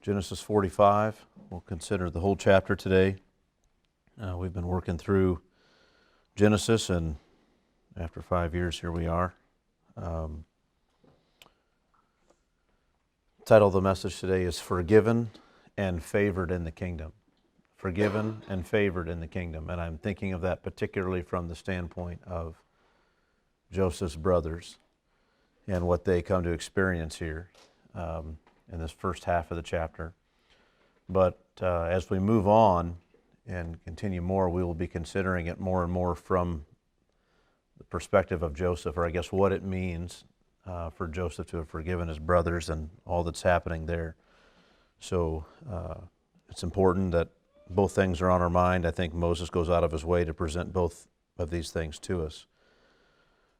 Genesis 45. We'll consider the whole chapter today. We've been working through Genesis, and after 5 years, here we are. Title of the message today is Forgiven and Favored in the Kingdom. Forgiven and favored in the kingdom. And I'm thinking of that particularly from the standpoint of Joseph's brothers and what they come to experience here in this first half of the chapter. But as we move on and continue more, we will be considering it more and more from the perspective of Joseph, or I guess what it means for Joseph to have forgiven his brothers and all that's happening there. So it's important that both things are on our mind. I think Moses goes out of his way to present both of these things to us.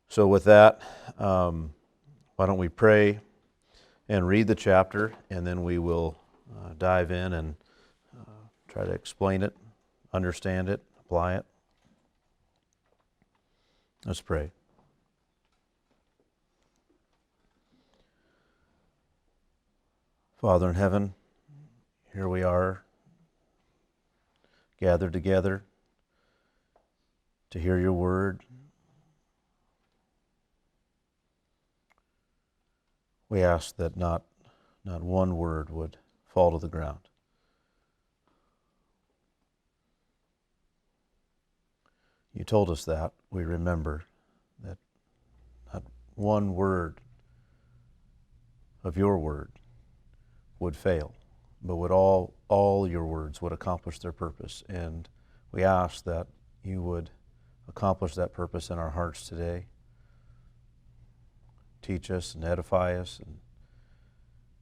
So with that, why don't we pray and read the chapter, and then we will dive in and try to explain it, understand it, apply it. Let's pray. Father in heaven, here we are, gathered together to hear your word. We ask that not one word would fall to the ground. You told us that. We remember that not one word of your word would fail, but would all your words would accomplish their purpose. And we ask that you would accomplish that purpose in our hearts today. Teach us and edify us and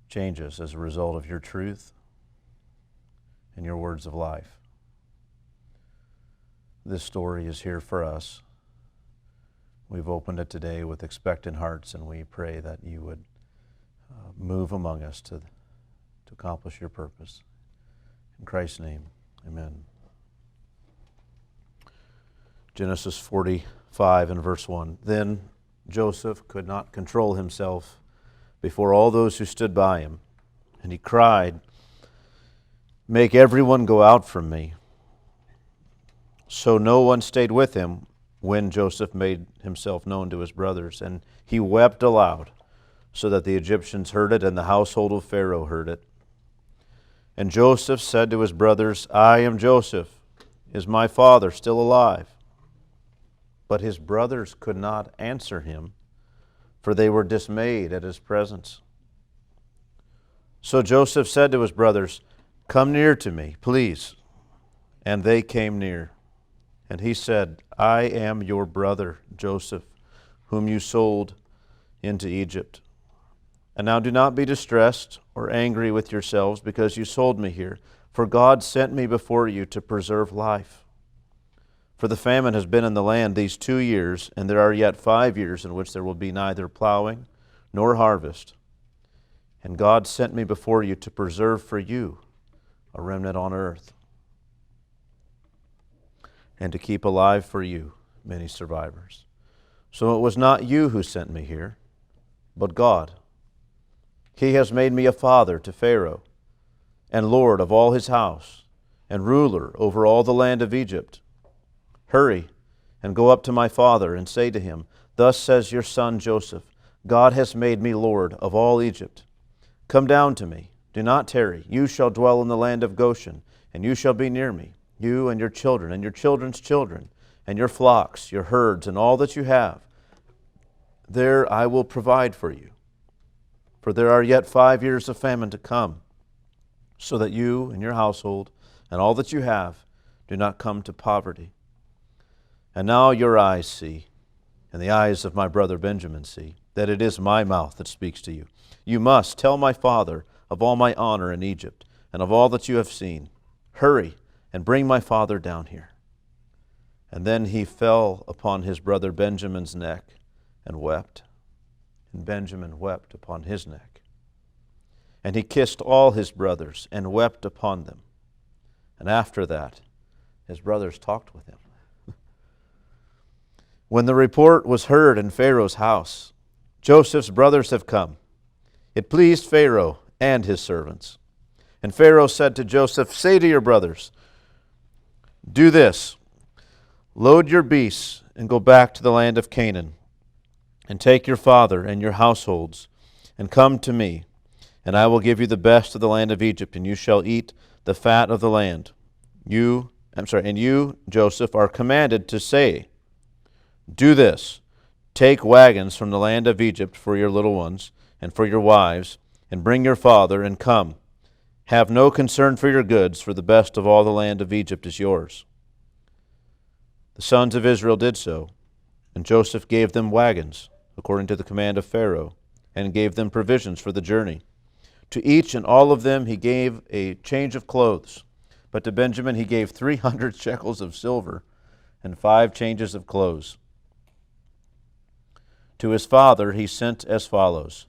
change us as a result of your truth and your words of life. This story is here for us. We've opened it today with expectant hearts, and we pray that you would move among us to accomplish your purpose. In Christ's name, amen. Genesis 45 and verse 1. Then Joseph could not control himself before all those who stood by him, and he cried, "Make everyone go out from me." So no one stayed with him when Joseph made himself known to his brothers, and he wept aloud, so that the Egyptians heard it, and the household of Pharaoh heard it. And Joseph said to his brothers, "I am Joseph. Is my father still alive?" But his brothers could not answer him, for they were dismayed at his presence. So Joseph said to his brothers, "Come near to me, please." And they came near. And he said, "I am your brother Joseph, whom you sold into Egypt. And now do not be distressed or angry with yourselves because you sold me here, for God sent me before you to preserve life. For the famine has been in the land these 2 years, and there are yet 5 years in which there will be neither plowing nor harvest. And God sent me before you to preserve for you a remnant on earth, and to keep alive for you many survivors. So it was not you who sent me here, but God. He has made me a father to Pharaoh, and lord of all his house, and ruler over all the land of Egypt. Hurry and go up to my father and say to him, 'Thus says your son Joseph, God has made me lord of all Egypt. Come down to me, do not tarry. You shall dwell in the land of Goshen, and you shall be near me, you and your children and your children's children, and your flocks, your herds, and all that you have. There I will provide for you. For there are yet 5 years of famine to come, so that you and your household and all that you have do not come to poverty. And now your eyes see, and the eyes of my brother Benjamin see, that it is my mouth that speaks to you. You must tell my father of all my honor in Egypt, and of all that you have seen. Hurry and bring my father down here." And then he fell upon his brother Benjamin's neck and wept. And Benjamin wept upon his neck. And he kissed all his brothers and wept upon them. And after that, his brothers talked with him. When the report was heard in Pharaoh's house, "Joseph's brothers have come," it pleased Pharaoh and his servants. And Pharaoh said to Joseph, "Say to your brothers, do this, load your beasts and go back to the land of Canaan, and take your father and your households, and come to me, and I will give you the best of the land of Egypt, and you shall eat the fat of the land. And you, Joseph, are commanded to say, do this, take wagons from the land of Egypt for your little ones and for your wives, and bring your father, and come. Have no concern for your goods, for the best of all the land of Egypt is yours." The sons of Israel did so, and Joseph gave them wagons, according to the command of Pharaoh, and gave them provisions for the journey. To each and all of them he gave a change of clothes, but to Benjamin he gave 300 shekels of silver and 5 changes of clothes. To his father he sent as follows: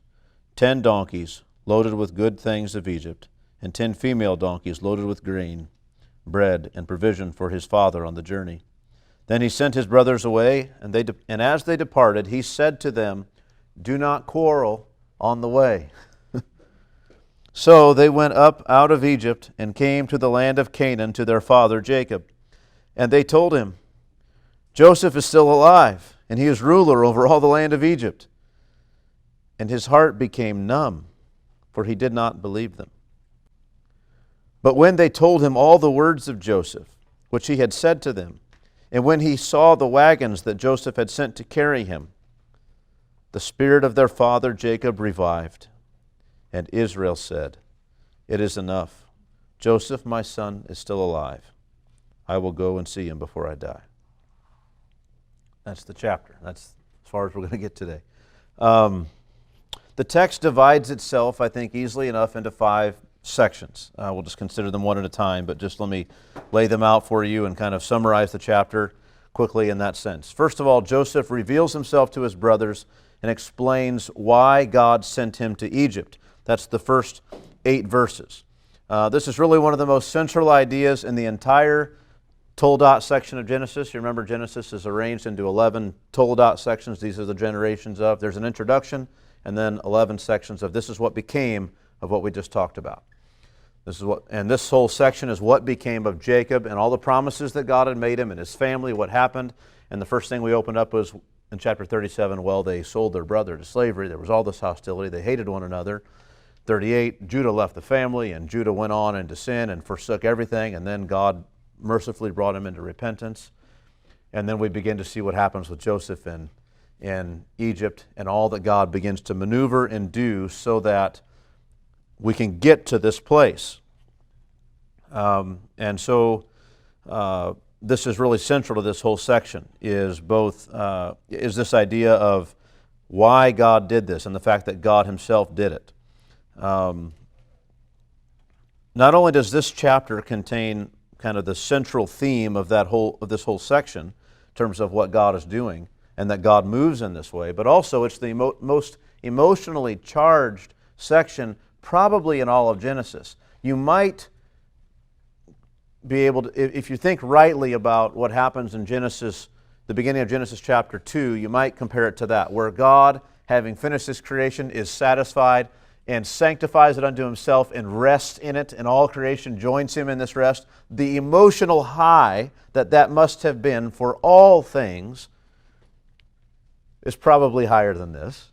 10 donkeys loaded with good things of Egypt, and 10 female donkeys loaded with grain, bread, and provision for his father on the journey. Then he sent his brothers away, and as they departed, he said to them, "Do not quarrel on the way." So they went up out of Egypt and came to the land of Canaan to their father Jacob. And they told him, "Joseph is still alive, and he is ruler over all the land of Egypt." And his heart became numb, for he did not believe them. But when they told him all the words of Joseph, which he had said to them, and when he saw the wagons that Joseph had sent to carry him, the spirit of their father Jacob revived. And Israel said, "It is enough. Joseph, my son, is still alive. I will go and see him before I die." That's the chapter. That's as far as we're going to get today. The text divides itself, I think, easily enough into 5 sections. We'll just consider them one at a time, but just let me lay them out for you and kind of summarize the chapter quickly in that sense. First of all, Joseph reveals himself to his brothers and explains why God sent him to Egypt. That's the first 8 verses. This is really one of the most central ideas in the entire Toldot section of Genesis. You remember Genesis is arranged into 11 Toldot sections. These are the generations of. There's an introduction and then 11 sections of this is what became of what we just talked about. This whole section is what became of Jacob and all the promises that God had made him and his family, what happened. And the first thing we opened up was in chapter 37, well, they sold their brother to slavery. There was all this hostility. They hated one another. 38, Judah left the family, and Judah went on into sin and forsook everything, and then God mercifully brought him into repentance. And then we begin to see what happens with Joseph in Egypt and all that God begins to maneuver and do so that we can get to this place. This is really central to this whole section, is this idea of why God did this and the fact that God himself did it. Not only does this chapter contain kind of the central theme of this whole section in terms of what God is doing and that God moves in this way, but also it's the most emotionally charged section probably in all of Genesis. You might be able to, if you think rightly about what happens in Genesis, the beginning of Genesis chapter 2, you might compare it to that, where God, having finished His creation, is satisfied and sanctifies it unto Himself and rests in it, and all creation joins Him in this rest. The emotional high that must have been for all things is probably higher than this.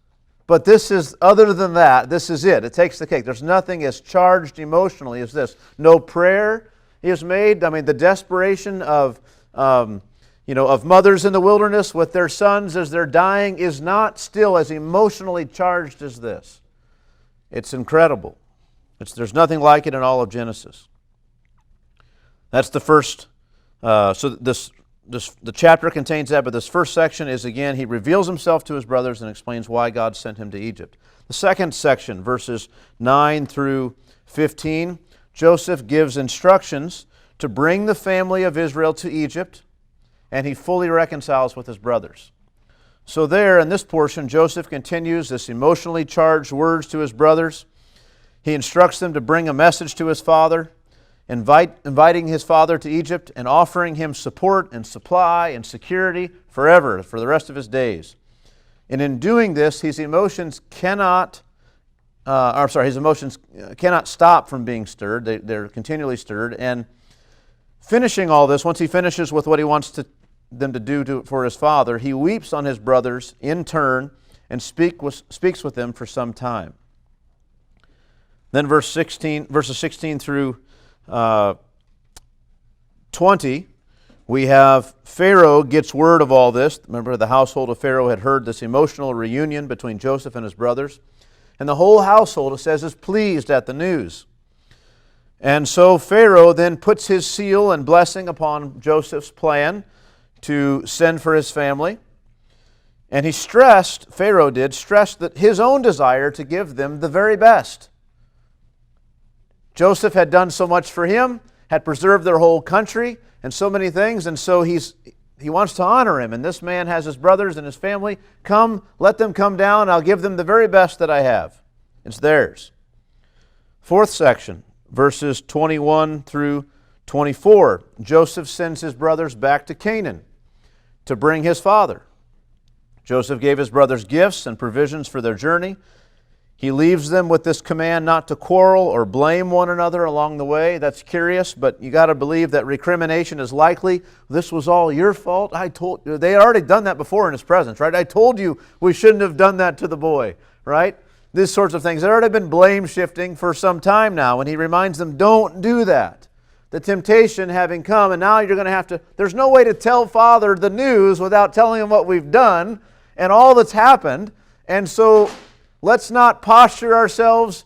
But this is, other than that, this is it. It takes the cake. There's nothing as charged emotionally as this. No prayer is made. I mean, the desperation of mothers in the wilderness with their sons as they're dying is not still as emotionally charged as this. It's incredible. There's nothing like it in all of Genesis. That's the first. The chapter contains that, but this first section is, again, he reveals himself to his brothers and explains why God sent him to Egypt. The second section, verses 9 through 15, Joseph gives instructions to bring the family of Israel to Egypt, and he fully reconciles with his brothers. So there, in this portion, Joseph continues this emotionally charged words to his brothers. He instructs them to bring a message to his father, inviting his father to Egypt and offering him support and supply and security forever, for the rest of his days. And in doing this, his emotions cannot his emotions cannot stop from being stirred. They're continually stirred. And finishing all this, once he finishes with what he wants them to do for his father, he weeps on his brothers in turn and speaks with them for some time. Then verses 16 through 20, we have Pharaoh gets word of all this. Remember, the household of Pharaoh had heard this emotional reunion between Joseph and his brothers. And the whole household, it says, is pleased at the news. And so Pharaoh then puts his seal and blessing upon Joseph's plan to send for his family. And Pharaoh did stress that his own desire to give them the very best. Joseph had done so much for him, had preserved their whole country, and so many things, and so he wants to honor him. And this man has his brothers and his family. Come, let them come down. I'll give them the very best that I have. It's theirs. Fourth section, verses 21 through 24. Joseph sends his brothers back to Canaan to bring his father. Joseph gave his brothers gifts and provisions for their journey. He leaves them with this command not to quarrel or blame one another along the way. That's curious, but you got to believe that recrimination is likely. This was all your fault. They had already done that before in his presence, right? I told you we shouldn't have done that to the boy, right? These sorts of things. There had already been blame shifting for some time now, and he reminds them, don't do that. The temptation having come, and now you're going to have to, there's no way to tell Father the news without telling him what we've done and all that's happened. And so let's not posture ourselves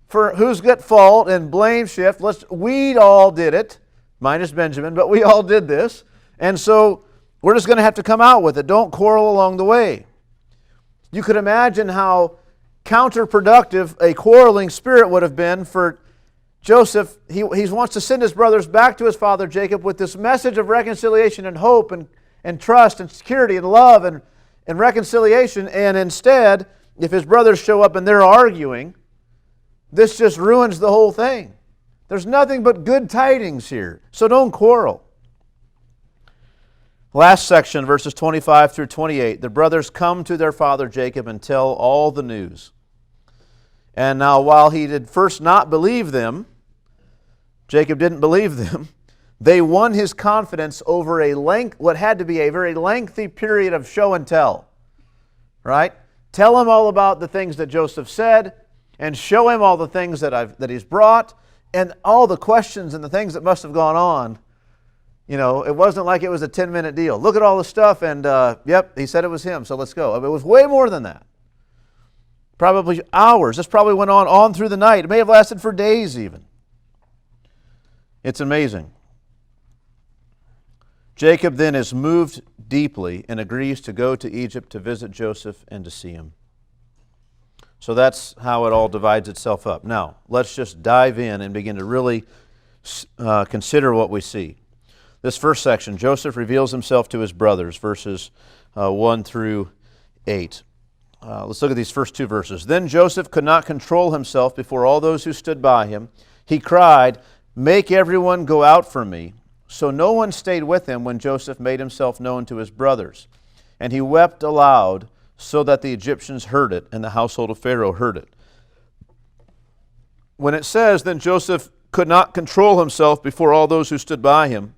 for who's got fault and blame shift. We all did it, minus Benjamin, but we all did this. And so we're just going to have to come out with it. Don't quarrel along the way. You could imagine how counterproductive a quarreling spirit would have been for Joseph. He wants to send his brothers back to his father Jacob with this message of reconciliation and hope and trust and security and love and reconciliation. And instead, if his brothers show up and they're arguing, this just ruins the whole thing. There's nothing but good tidings here. So don't quarrel. Last section, verses 25 through 28. The brothers come to their father Jacob and tell all the news. And now while he did first not believe them, Jacob didn't believe them, they won his confidence over what had to be a very lengthy period of show and tell. Right? Tell him all about the things that Joseph said and show him all the things that he's brought and all the questions and the things that must have gone on. You know, it wasn't like it was a 10-minute deal. Look at all the stuff and, yep, he said it was him, so let's go. It was way more than that. Probably hours. This probably went on through the night. It may have lasted for days even. It's amazing. Jacob then is moved deeply and agrees to go to Egypt to visit Joseph and to see him. So that's how it all divides itself up. Now, let's just dive in and begin to really consider what we see. This first section, Joseph reveals himself to his brothers, verses 1 through 8. Let's look at these first two verses. Then Joseph could not control himself before all those who stood by him. He cried, "Make everyone go out from me." So no one stayed with him when Joseph made himself known to his brothers. And he wept aloud so that the Egyptians heard it, and the household of Pharaoh heard it. When it says, then Joseph could not control himself before all those who stood by him,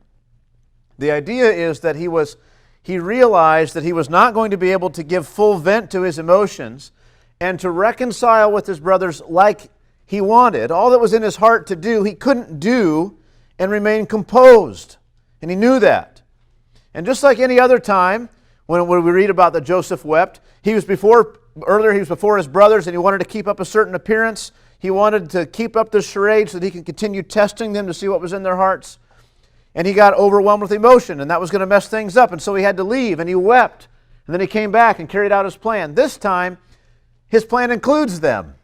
the idea is that he realized that he was not going to be able to give full vent to his emotions and to reconcile with his brothers like he wanted. All that was in his heart to do, he couldn't do and remain composed. And he knew that. And just like any other time, when we read about that Joseph wept, he was before his brothers and he wanted to keep up a certain appearance. He wanted to keep up the charade so that he could continue testing them to see what was in their hearts. And he got overwhelmed with emotion, and that was going to mess things up. And so he had to leave, and he wept. And then he came back and carried out his plan. This time, his plan includes them.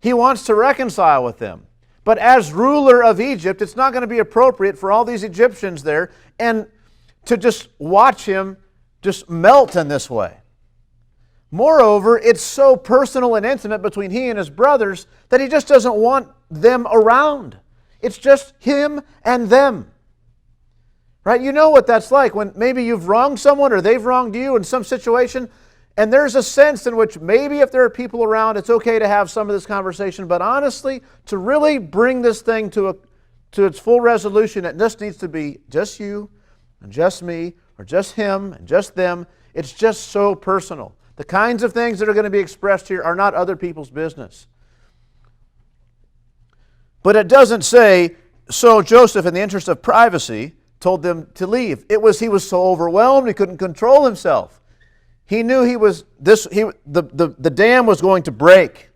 He wants to reconcile with them. But as ruler of Egypt, it's not going to be appropriate for all these Egyptians there and to just watch him just melt in this way. Moreover, it's so personal and intimate between he and his brothers that he just doesn't want them around. It's just him and them. Right? You know what that's like when maybe you've wronged someone or they've wronged you in some situation And there's a sense in which maybe if there are people around, it's okay to have some of this conversation. But honestly, to really bring this thing to its full resolution, it just needs to be just you and just me, or just him and just them. It's just so personal. The kinds of things that are going to be expressed here are not other people's business. But it doesn't say, so Joseph, in the interest of privacy, told them to leave. He was so overwhelmed he couldn't control himself. He knew the dam was going to break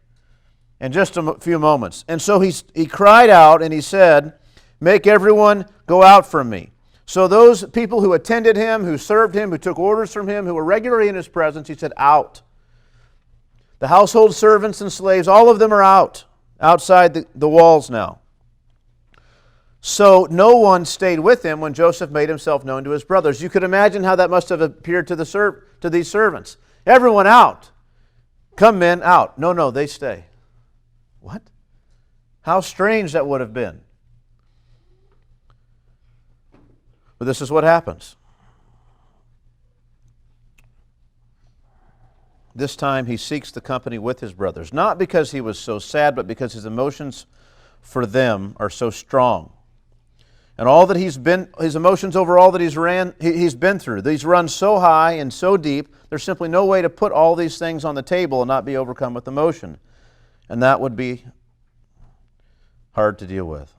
in just a few moments. And so he cried out and he said, "Make everyone go out from me." So those people who attended him, who served him, who took orders from him, who were regularly in his presence, he said, out. The household servants and slaves, all of them are outside the walls now. So no one stayed with him when Joseph made himself known to his brothers. You could imagine how that must have appeared to these servants. Everyone out. Come, men, out. No, they stay. What? How strange that would have been. But this is what happens. This time he seeks the company with his brothers, not because he was so sad, but because his emotions for them are so strong. And all that his emotions over all that he's been through, these run so high and so deep, there's simply no way to put all these things on the table and not be overcome with emotion. And that would be hard to deal with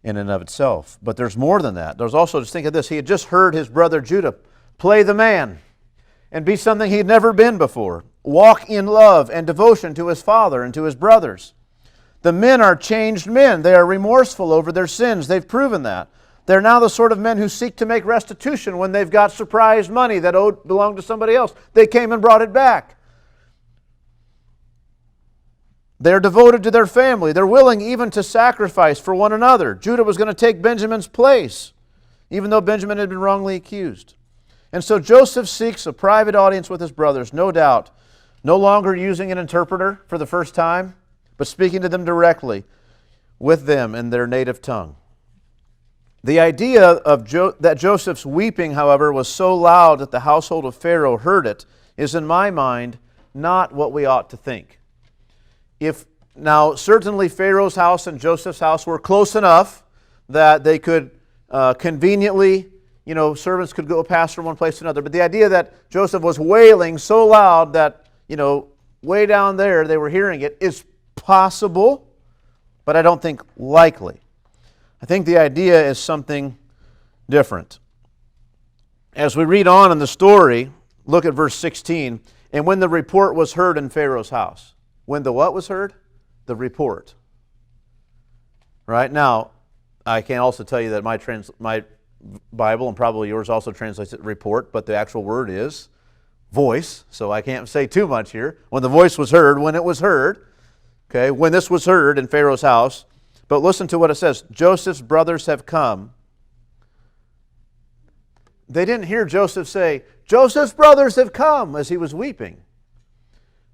in and of itself. But there's more than that. There's also, just think of this, he had just heard his brother Judah play the man and be something he'd never been before. Walk in love and devotion to his father and to his brothers. The men are changed men. They are remorseful over their sins. They've proven that. They're now the sort of men who seek to make restitution when they've got surprise money that belonged to somebody else. They came and brought it back. They're devoted to their family. They're willing even to sacrifice for one another. Judah was going to take Benjamin's place, even though Benjamin had been wrongly accused. And so Joseph seeks a private audience with his brothers, no doubt, no longer using an interpreter for the first time, but speaking to them directly with them in their native tongue. The idea of that Joseph's weeping, however, was so loud that the household of Pharaoh heard it is, in my mind, not what we ought to think. Now, certainly Pharaoh's house and Joseph's house were close enough that they could conveniently, servants could go pass from one place to another. But the idea that Joseph was wailing so loud that, way down there they were hearing it is possible, but I don't think likely. I think the idea is something different. As we read on in the story, look at verse 16. And when the report was heard in Pharaoh's house. When the what was heard? The report. Right? Now, I can also tell you that my Bible, and probably yours also translates it report, but the actual word is voice, so I can't say too much here. When the voice was heard, when it was heard, okay, when this was heard in Pharaoh's house. But listen to what it says. Joseph's brothers have come. They didn't hear Joseph say, Joseph's brothers have come, as he was weeping.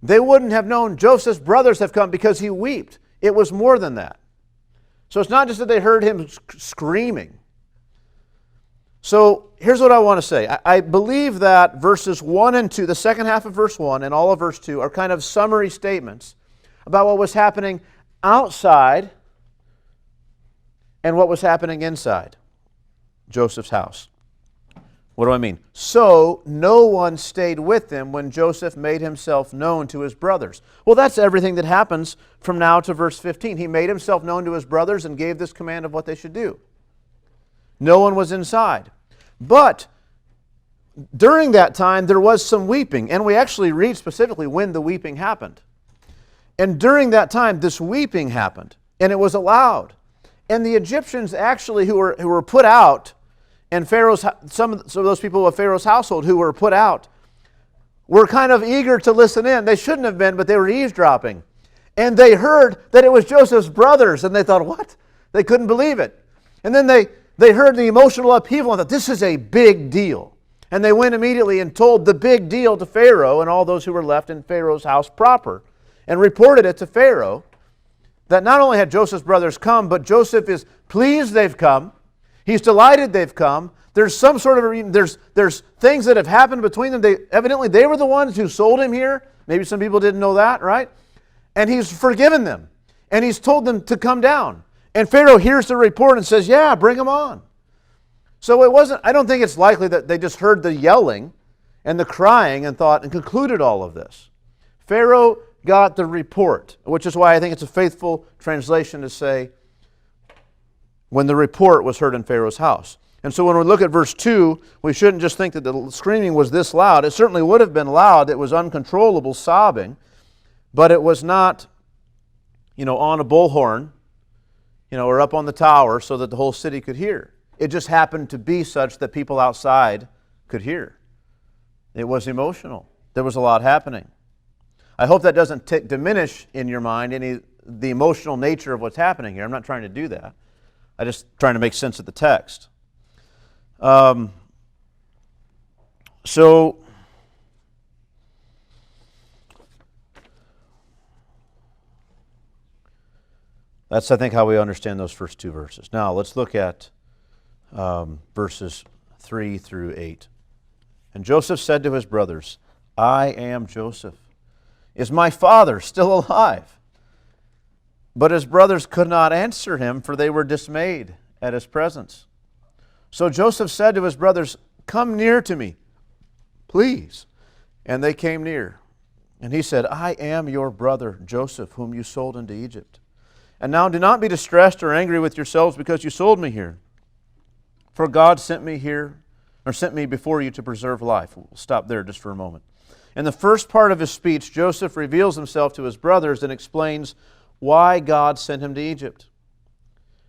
They wouldn't have known Joseph's brothers have come because he wept. It was more than that. So it's not just that they heard him screaming. So here's what I want to say. I believe that verses 1 and 2, the second half of verse 1 and all of verse 2, are kind of summary statements about what was happening outside and what was happening inside Joseph's house. What do I mean? So no one stayed with them when Joseph made himself known to his brothers. Well, that's everything that happens from now to verse 15. He made himself known to his brothers and gave this command of what they should do. No one was inside. But during that time, there was some weeping. And we actually read specifically when the weeping happened. And during that time, this weeping happened. And it was allowed. And the Egyptians actually, who were put out, and some of those people of Pharaoh's household who were put out, were kind of eager to listen in. They shouldn't have been, but they were eavesdropping. And they heard that it was Joseph's brothers, and they thought, what? They couldn't believe it. And then they heard the emotional upheaval and thought, this is a big deal. And they went immediately and told the big deal to Pharaoh and all those who were left in Pharaoh's house proper, and reported it to Pharaoh that not only had Joseph's brothers come, but Joseph is pleased they've come. He's delighted they've come. There's some sort of there's things that have happened between them. Evidently they were the ones who sold him here. Maybe some people didn't know that, right? And he's forgiven them. And he's told them to come down. And Pharaoh hears the report and says, yeah, bring them on. So I don't think it's likely that they just heard the yelling and the crying and thought and concluded all of this. Pharaoh got the report, which is why I think it's a faithful translation to say, when the report was heard in Pharaoh's house. And so when we look at verse 2, we shouldn't just think that the screaming was this loud. It certainly would have been loud. It was uncontrollable sobbing, but it was not, on a bullhorn, or up on the tower so that the whole city could hear. It just happened to be such that people outside could hear. It was emotional. There was a lot happening. I hope that doesn't diminish in your mind the emotional nature of what's happening here. I'm not trying to do that. I'm just trying to make sense of the text. So that's, I think, how we understand those first two verses. Now, let's look at verses 3 through 8. And Joseph said to his brothers, I am Joseph. Is my father still alive? But his brothers could not answer him, for they were dismayed at his presence. So Joseph said to his brothers, come near to me, please. And they came near. And he said, I am your brother Joseph, whom you sold into Egypt. And now do not be distressed or angry with yourselves because you sold me here. For God sent me before you to preserve life. We'll stop there just for a moment. In the first part of his speech, Joseph reveals himself to his brothers and explains why God sent him to Egypt.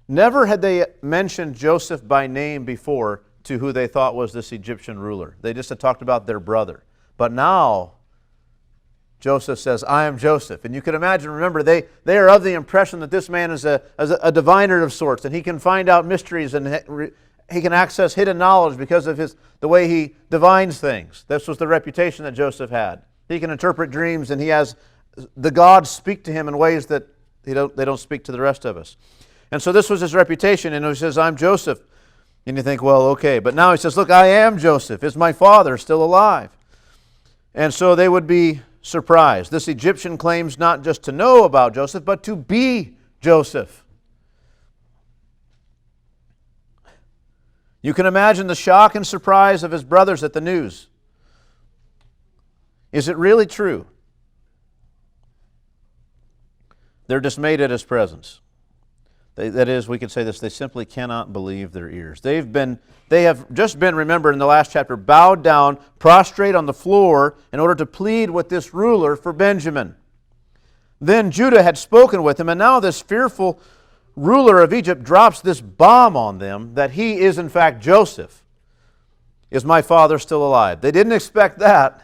Never had they mentioned Joseph by name before to who they thought was this Egyptian ruler. They just had talked about their brother. But now, Joseph says, I am Joseph. And you can imagine, remember, they are of the impression that this man is a diviner of sorts, and he can find out mysteries and he can access hidden knowledge because of the way he divines things. This was the reputation that Joseph had. He can interpret dreams, and he has the gods speak to him in ways that they don't speak to the rest of us. And so this was his reputation, and he says, I'm Joseph. And you think, well, okay. But now he says, look, I am Joseph. Is my father still alive? And so they would be surprised. This Egyptian claims not just to know about Joseph, but to be Joseph. You can imagine the shock and surprise of his brothers at the news. Is it really true? They're dismayed at his presence. That is, we could say this, they simply cannot believe their ears. They have just been, remember in the last chapter, bowed down, prostrate on the floor in order to plead with this ruler for Benjamin. Then Judah had spoken with him, and now this fearful ruler of Egypt drops this bomb on them that he is in fact Joseph. Is my father still alive? They didn't expect that.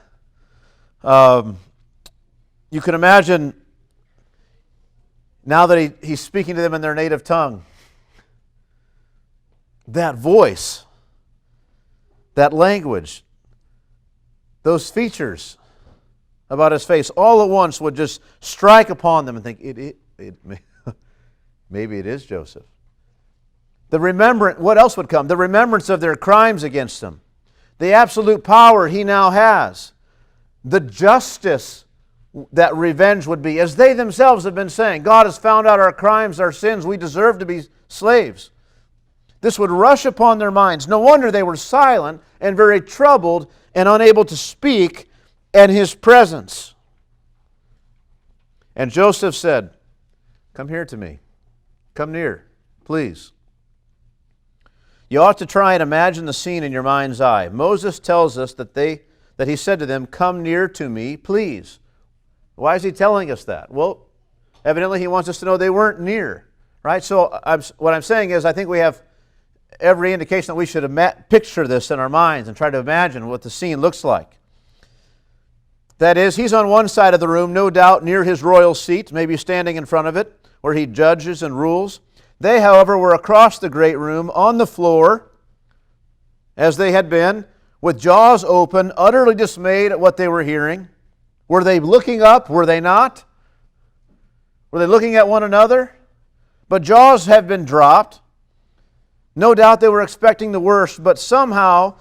You can imagine now that he's speaking to them in their native tongue, that voice, that language, those features about his face all at once would just strike upon them and think, maybe it is Joseph. What else would come? The remembrance of their crimes against him, the absolute power he now has, the justice that revenge would be, as they themselves have been saying, God has found out our crimes, our sins, we deserve to be slaves. This would rush upon their minds. No wonder they were silent and very troubled and unable to speak in his presence. And Joseph said, come here to me. Come near, please. You ought to try and imagine the scene in your mind's eye. Moses tells us that he said to them, come near to me, please. Why is he telling us that? Well, evidently he wants us to know they weren't near, right? So what I'm saying is I think we have every indication that we should picture this in our minds and try to imagine what the scene looks like. That is, he's on one side of the room, no doubt near his royal seat, maybe standing in front of it, where he judges and rules. They, however, were across the great room, on the floor, as they had been, with jaws open, utterly dismayed at what they were hearing. Were they looking up? Were they not? Were they looking at one another? But jaws have been dropped. No doubt they were expecting the worst, but somehow,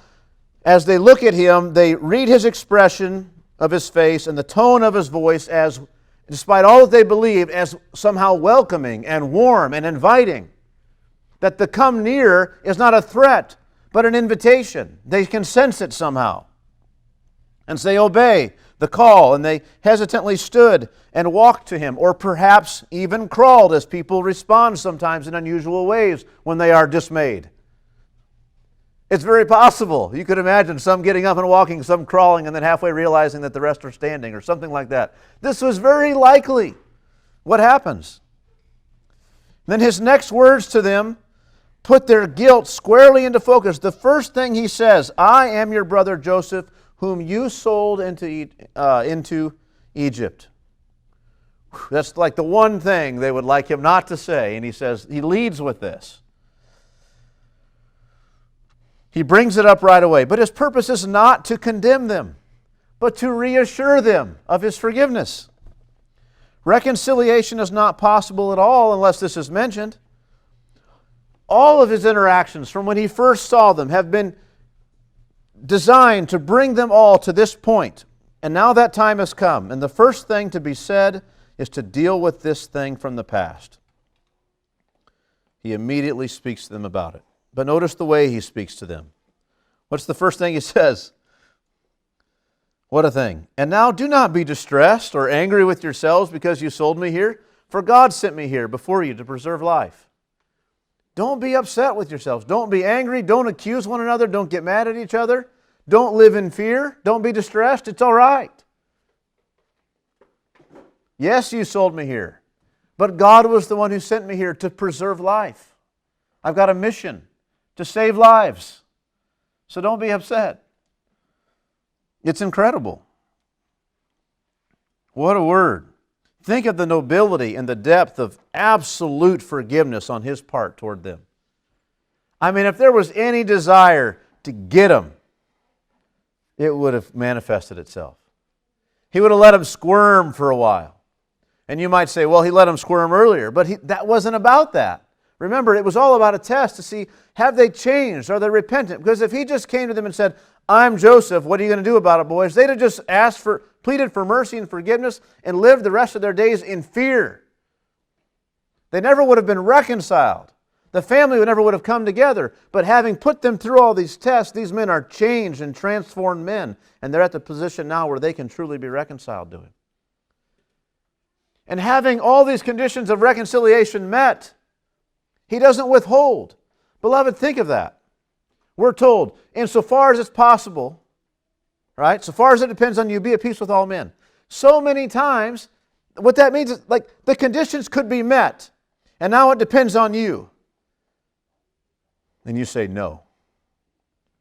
as they look at him, they read his expression of his face and the tone of his voice as, despite all that they believed, as somehow welcoming and warm and inviting. That the come near is not a threat, but an invitation. They can sense it somehow. And so they obey the call, and they hesitantly stood and walked to him, or perhaps even crawled, as people respond sometimes in unusual ways when they are dismayed. It's very possible. You could imagine some getting up and walking, some crawling, and then halfway realizing that the rest are standing, or something like that. This was very likely what happens. Then his next words to them put their guilt squarely into focus. The first thing he says, I am your brother Joseph, whom you sold into Egypt. That's like the one thing they would like him not to say. And he says, he leads with this. He brings it up right away. But his purpose is not to condemn them, but to reassure them of his forgiveness. Reconciliation is not possible at all unless this is mentioned. All of his interactions from when he first saw them have been designed to bring them all to this point. And now that time has come. And the first thing to be said is to deal with this thing from the past. He immediately speaks to them about it. But notice the way he speaks to them. What's the first thing he says? What a thing. And now do not be distressed or angry with yourselves because you sold me here, for God sent me here before you to preserve life. Don't be upset with yourselves. Don't be angry. Don't accuse one another. Don't get mad at each other. Don't live in fear. Don't be distressed. It's all right. Yes, you sold me here, but God was the one who sent me here to preserve life. I've got a mission to save lives. So don't be upset. It's incredible. What a word. Think of the nobility and the depth of absolute forgiveness on his part toward them. I mean, if there was any desire to get them, it would have manifested itself. He would have let them squirm for a while. And you might say, well, he let them squirm earlier, but that wasn't about that. Remember, it was all about a test to see, have they changed? Are they repentant? Because if he just came to them and said, I'm Joseph, what are you going to do about it, boys? They'd have just pleaded for mercy and forgiveness and lived the rest of their days in fear. They never would have been reconciled. The family never would have come together. But having put them through all these tests, these men are changed and transformed men. And they're at the position now where they can truly be reconciled to him. And having all these conditions of reconciliation met, he doesn't withhold. Beloved, think of that. We're told, insofar as it's possible, right? So far as it depends on you, be at peace with all men. So many times, what that means is like the conditions could be met, and now it depends on you. And you say no.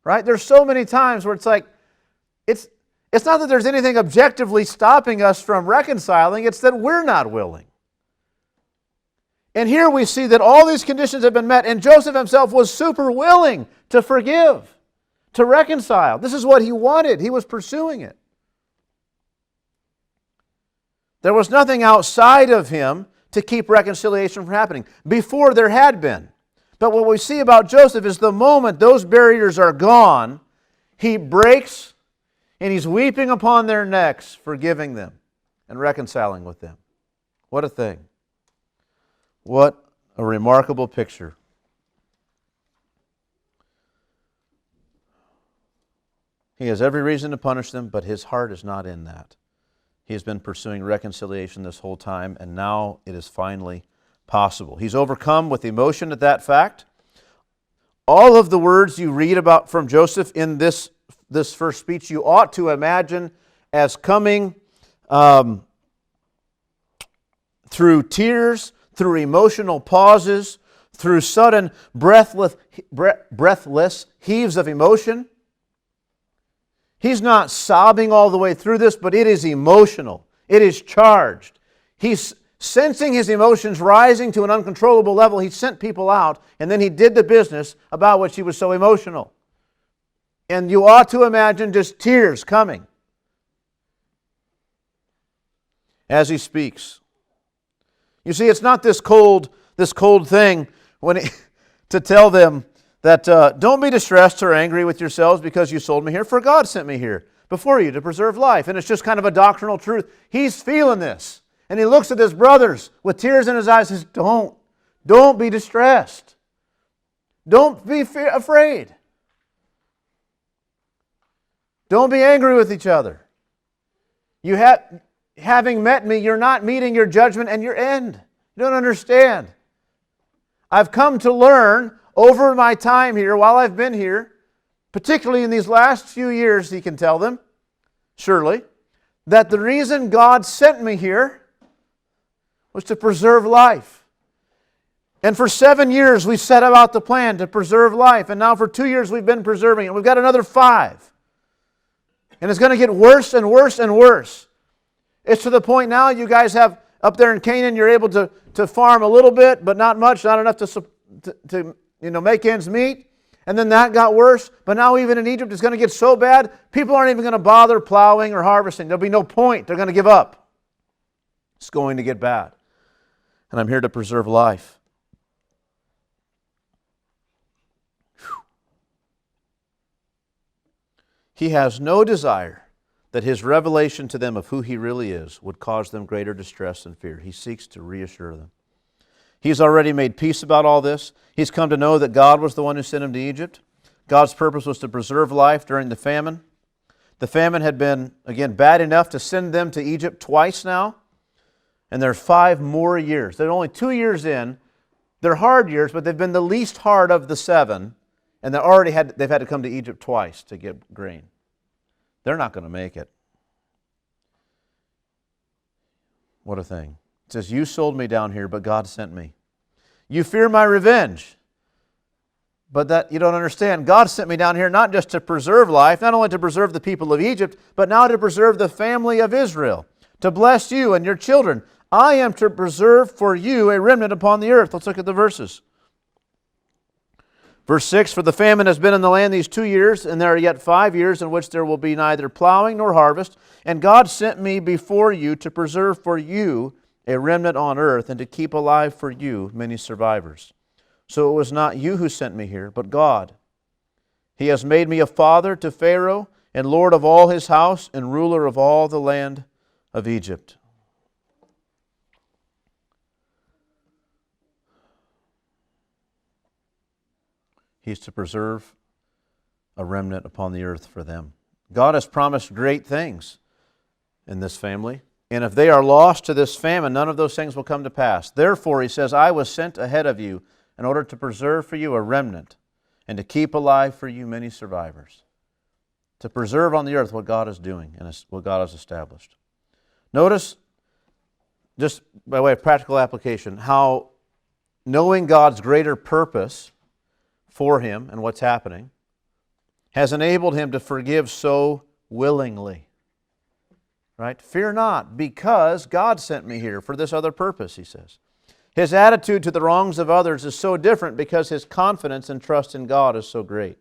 Right? There's so many times where it's like, it's not that there's anything objectively stopping us from reconciling, it's that we're not willing. And here we see that all these conditions have been met, and Joseph himself was super willing to forgive, to reconcile. This is what he wanted. He was pursuing it. There was nothing outside of him to keep reconciliation from happening. Before there had been. But what we see about Joseph is the moment those barriers are gone, he breaks and he's weeping upon their necks, forgiving them and reconciling with them. What a thing. What a remarkable picture. He has every reason to punish them, but his heart is not in that. He has been pursuing reconciliation this whole time, and now it is finally possible. He's overcome with emotion at that fact. All of the words you read about from Joseph in this first speech, you ought to imagine as coming through tears, through emotional pauses, through sudden breathless heaves of emotion. He's not sobbing all the way through this, but it is emotional. It is charged. He's sensing his emotions rising to an uncontrollable level. He sent people out, and then he did the business about which he was so emotional. And you ought to imagine just tears coming as he speaks. You see, it's not this cold thing to tell them that don't be distressed or angry with yourselves because you sold me here, for God sent me here before you to preserve life. And it's just kind of a doctrinal truth. He's feeling this. And he looks at his brothers with tears in his eyes and says, don't be distressed. Don't be afraid. Don't be angry with each other. Having met me, you're not meeting your judgment and your end. You don't understand. I've come to learn over my time here, while I've been here, particularly in these last few years, he can tell them, surely, that the reason God sent me here was to preserve life. And for 7 years, we set about the plan to preserve life. And now for 2 years, we've been preserving it. We've got another 5. And it's going to get worse and worse and worse. It's to the point now you guys have, up there in Canaan, you're able to farm a little bit, but not much, not enough to make ends meet. And then that got worse. But now even in Egypt, it's going to get so bad, people aren't even going to bother plowing or harvesting. There'll be no point. They're going to give up. It's going to get bad. And I'm here to preserve life. He has no desire that his revelation to them of who he really is would cause them greater distress and fear. He seeks to reassure them. He's already made peace about all this. He's come to know that God was the one who sent him to Egypt. God's purpose was to preserve life during the famine. The famine had been, again, bad enough to send them to Egypt twice now. And there are 5 more years. They're only 2 years in. They're hard years, but they've been the least hard of the 7. And they've had to come to Egypt twice to get grain. They're not going to make it. What a thing. It says, you sold me down here, but God sent me. You fear my revenge. But that you don't understand. God sent me down here not just to preserve life, not only to preserve the people of Egypt, but now to preserve the family of Israel, to bless you and your children. I am to preserve for you a remnant upon the earth. Let's look at the verses. Verse 6, for the famine has been in the land these 2 years, and there are yet 5 years in which there will be neither plowing nor harvest. And God sent me before you to preserve for you a remnant on earth, and to keep alive for you many survivors. So it was not you who sent me here, but God. He has made me a father to Pharaoh, and lord of all his house, and ruler of all the land of Egypt. He's to preserve a remnant upon the earth for them. God has promised great things in this family. And if they are lost to this famine, none of those things will come to pass. Therefore, he says, I was sent ahead of you in order to preserve for you a remnant and to keep alive for you many survivors. To preserve on the earth what God is doing and what God has established. Notice, just by way of practical application, how knowing God's greater purpose for him and what's happening has enabled him to forgive so willingly. Right? Fear not, because God sent me here for this other purpose, he says. His attitude to the wrongs of others is so different because his confidence and trust in God is so great.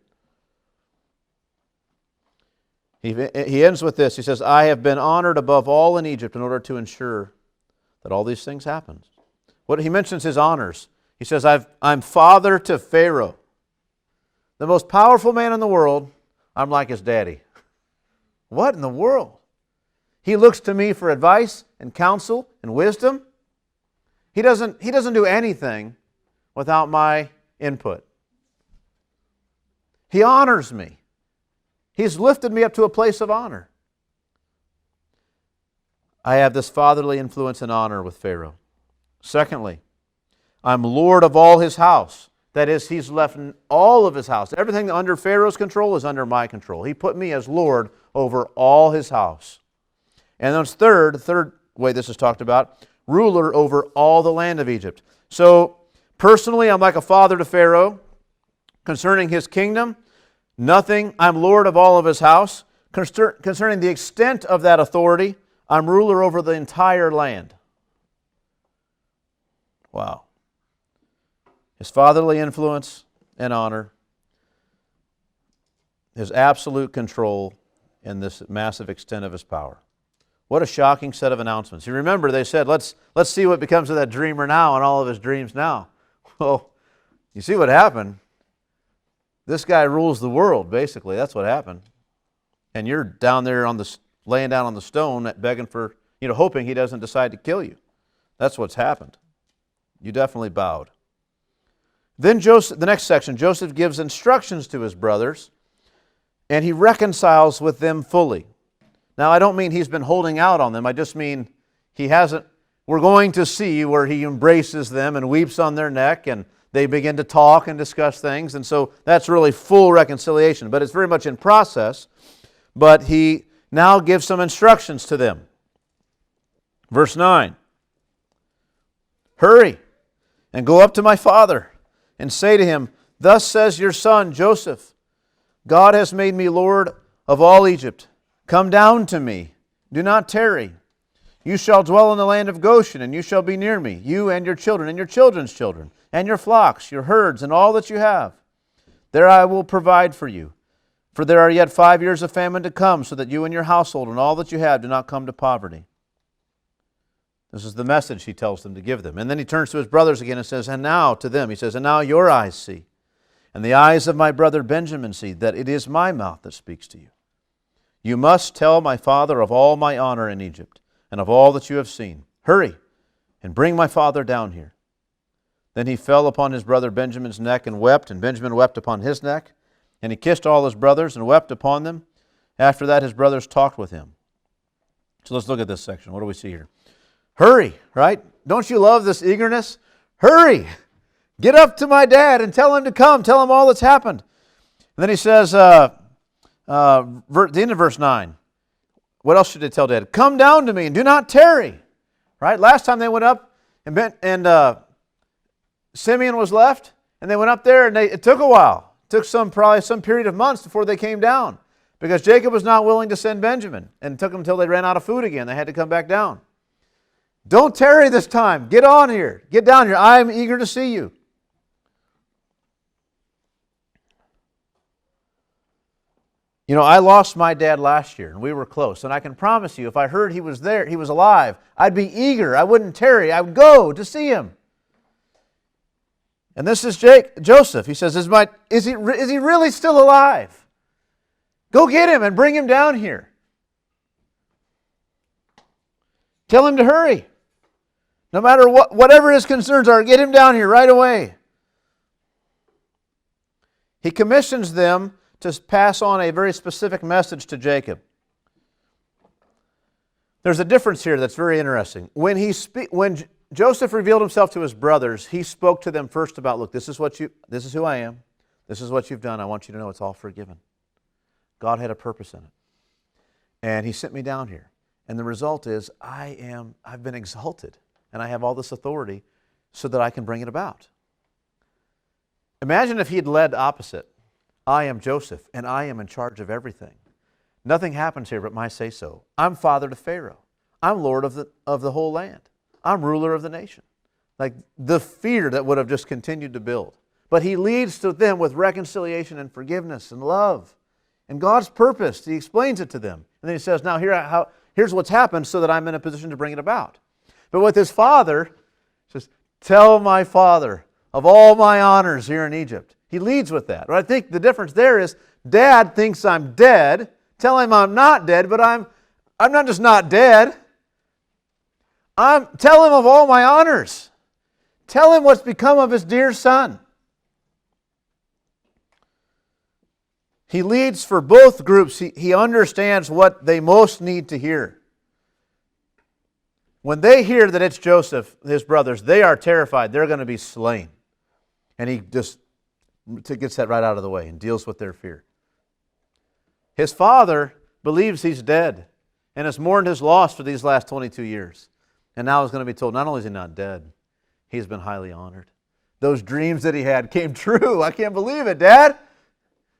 He ends with this. He says, I have been honored above all in Egypt in order to ensure that all these things happen. What he mentions his honors. He says, I'm father to Pharaoh. The most powerful man in the world, I'm like his daddy. What in the world? He looks to me for advice and counsel and wisdom. He doesn't do anything without my input. He honors me. He's lifted me up to a place of honor. I have this fatherly influence and honor with Pharaoh. Secondly, I'm Lord of all his house. That is, he's left all of his house. Everything under Pharaoh's control is under my control. He put me as Lord over all his house. And then the third way this is talked about, ruler over all the land of Egypt. So, personally, I'm like a father to Pharaoh. Concerning his kingdom, nothing. I'm Lord of all of his house. Concerning the extent of that authority, I'm ruler over the entire land. Wow. His fatherly influence and honor, his absolute control, and this massive extent of his power. What a shocking set of announcements. You remember they said, let's see what becomes of that dreamer now and all of his dreams now. Well, you see what happened. This guy rules the world, basically. That's what happened. And you're down there laying down on the stone begging for, hoping he doesn't decide to kill you. That's what's happened. You definitely bowed. Then Joseph, the next section, Joseph gives instructions to his brothers, and he reconciles with them fully. Now, I don't mean he's been holding out on them. I just mean he hasn't. We're going to see where he embraces them and weeps on their neck, and they begin to talk and discuss things. And so that's really full reconciliation. But it's very much in process. But he now gives some instructions to them. Verse 9. Hurry and go up to my father and say to him, Thus says your son Joseph, God has made me Lord of all Egypt. Come down to me. Do not tarry. You shall dwell in the land of Goshen, and you shall be near me, you and your children, and your children's children, and your flocks, your herds, and all that you have. There I will provide for you. For there are yet 5 years of famine to come, so that you and your household and all that you have do not come to poverty. This is the message he tells them to give them. And then he turns to his brothers again and says, And now to them, he says, And now your eyes see, and the eyes of my brother Benjamin see, that it is my mouth that speaks to you. You must tell my father of all my honor in Egypt, and of all that you have seen. Hurry, and bring my father down here. Then he fell upon his brother Benjamin's neck and wept, and Benjamin wept upon his neck. And he kissed all his brothers and wept upon them. After that, his brothers talked with him. So let's look at this section. What do we see here? Hurry, right? Don't you love this eagerness? Hurry! Get up to my dad and tell him to come. Tell him all that's happened. And then he says, the end of verse 9. What else should they tell Dad? Come down to me and do not tarry. Right? Last time they went up and Simeon was left, and they went up there, and it took a while. It took probably some period of months before they came down, because Jacob was not willing to send Benjamin, and it took them until they ran out of food again. They had to come back down. Don't tarry this time. Get on here. Get down here. I am eager to see you. I lost my dad last year, and we were close. And I can promise you, if I heard he was there, he was alive, I'd be eager. I wouldn't tarry. I would go to see him. And this is Joseph. He says, is he really still alive? Go get him and bring him down here. Tell him to hurry. No matter whatever his concerns are, get him down here right away. He commissions them to pass on a very specific message to Jacob. There's a difference here that's very interesting. When Joseph revealed himself to his brothers, he spoke to them first about, look, this is who I am. This is what you've done. I want you to know it's all forgiven. God had a purpose in it. And he sent me down here. And the result is I've been exalted, and I have all this authority so that I can bring it about. Imagine if he had led opposite. I am Joseph, and I am in charge of everything. Nothing happens here but my say-so. I'm father to Pharaoh. I'm Lord of the whole land. I'm ruler of the nation. Like the fear that would have just continued to build. But he leads to them with reconciliation and forgiveness and love and God's purpose. He explains it to them. And then he says, now here's what's happened so that I'm in a position to bring it about. But with his father, he says, tell my father of all my honors here in Egypt. He leads with that. But I think the difference there is Dad thinks I'm dead. Tell him I'm not dead, but I'm not just not dead. Tell him of all my honors. Tell him what's become of his dear son. He leads for both groups. He understands what they most need to hear. When they hear that it's Joseph, his brothers, they are terrified. They're going to be slain. And he just gets that right out of the way and deals with their fear. His father believes he's dead and has mourned his loss for these last 22 years. And now he's going to be told, not only is he not dead, he's been highly honored. Those dreams that he had came true. I can't believe it, Dad.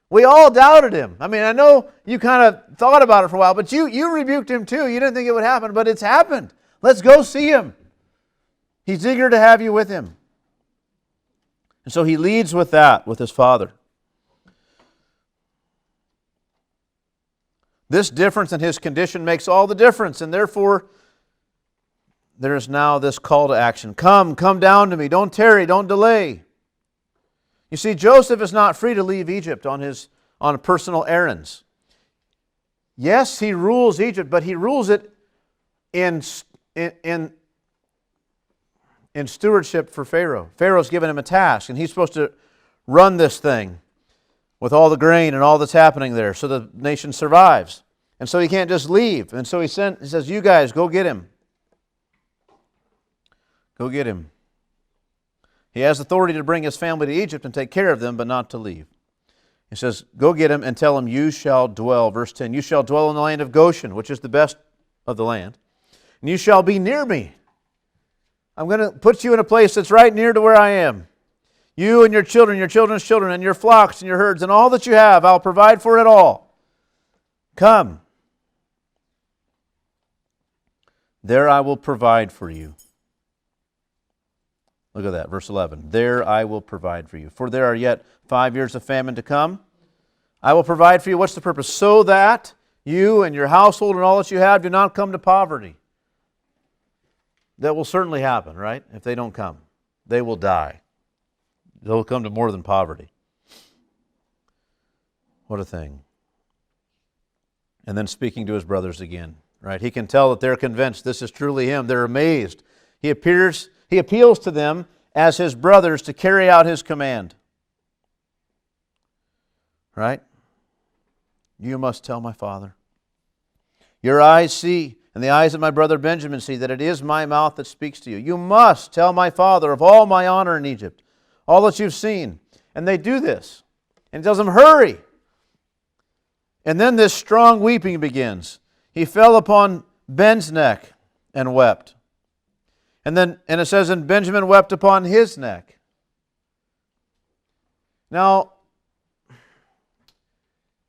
We all doubted him. I mean, I know you kind of thought about it for a while, but you rebuked him too. You didn't think it would happen, but it's happened. Let's go see him. He's eager to have you with him. And so he leads with that, with his father. This difference in his condition makes all the difference, and therefore there is now this call to action. Come down to me. Don't tarry, don't delay. You see, Joseph is not free to leave Egypt on personal errands. Yes, he rules Egypt, but he rules it in stewardship for Pharaoh. Pharaoh's given him a task, and he's supposed to run this thing with all the grain and all that's happening there so the nation survives. And so he can't just leave. And so he says, you guys, go get him. Go get him. He has authority to bring his family to Egypt and take care of them, but not to leave. He says, go get him and tell him you shall dwell. Verse 10, you shall dwell in the land of Goshen, which is the best of the land. And you shall be near me. I'm going to put you in a place that's right near to where I am. You and your children's children, and your flocks and your herds, and all that you have, I'll provide for it all. Come. There I will provide for you. Look at that, verse 11. There I will provide for you. For there are yet 5 years of famine to come. I will provide for you. What's the purpose? So that you and your household and all that you have do not come to poverty. That will certainly happen, right? If they don't come, they will die. They'll come to more than poverty. What a thing. And then speaking to his brothers again, right? He can tell that they're convinced this is truly him. They're amazed. He appeals to them as his brothers to carry out his command. Right? You must tell my father. Your eyes see, and the eyes of my brother Benjamin see, that it is my mouth that speaks to you. You must tell my father of all my honor in Egypt, all that you've seen. And they do this. And he tells them, hurry. And then this strong weeping begins. He fell upon Ben's neck and wept. And it says, and Benjamin wept upon his neck. Now,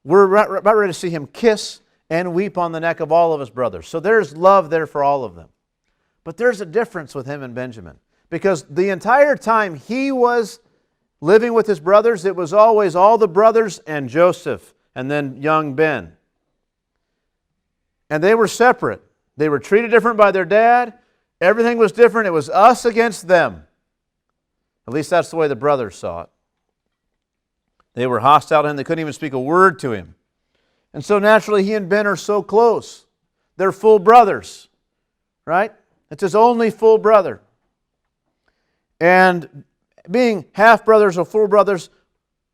we're about ready to see him kiss and weep on the neck of all of his brothers. So there's love there for all of them. But there's a difference with him and Benjamin. Because the entire time he was living with his brothers, it was always all the brothers and Joseph and then young Ben. And they were separate. They were treated different by their dad. Everything was different. It was us against them. At least that's the way the brothers saw it. They were hostile to him. They couldn't even speak a word to him. And so naturally he and Ben are so close. They're full brothers. Right? It's his only full brother. And being half brothers or full brothers,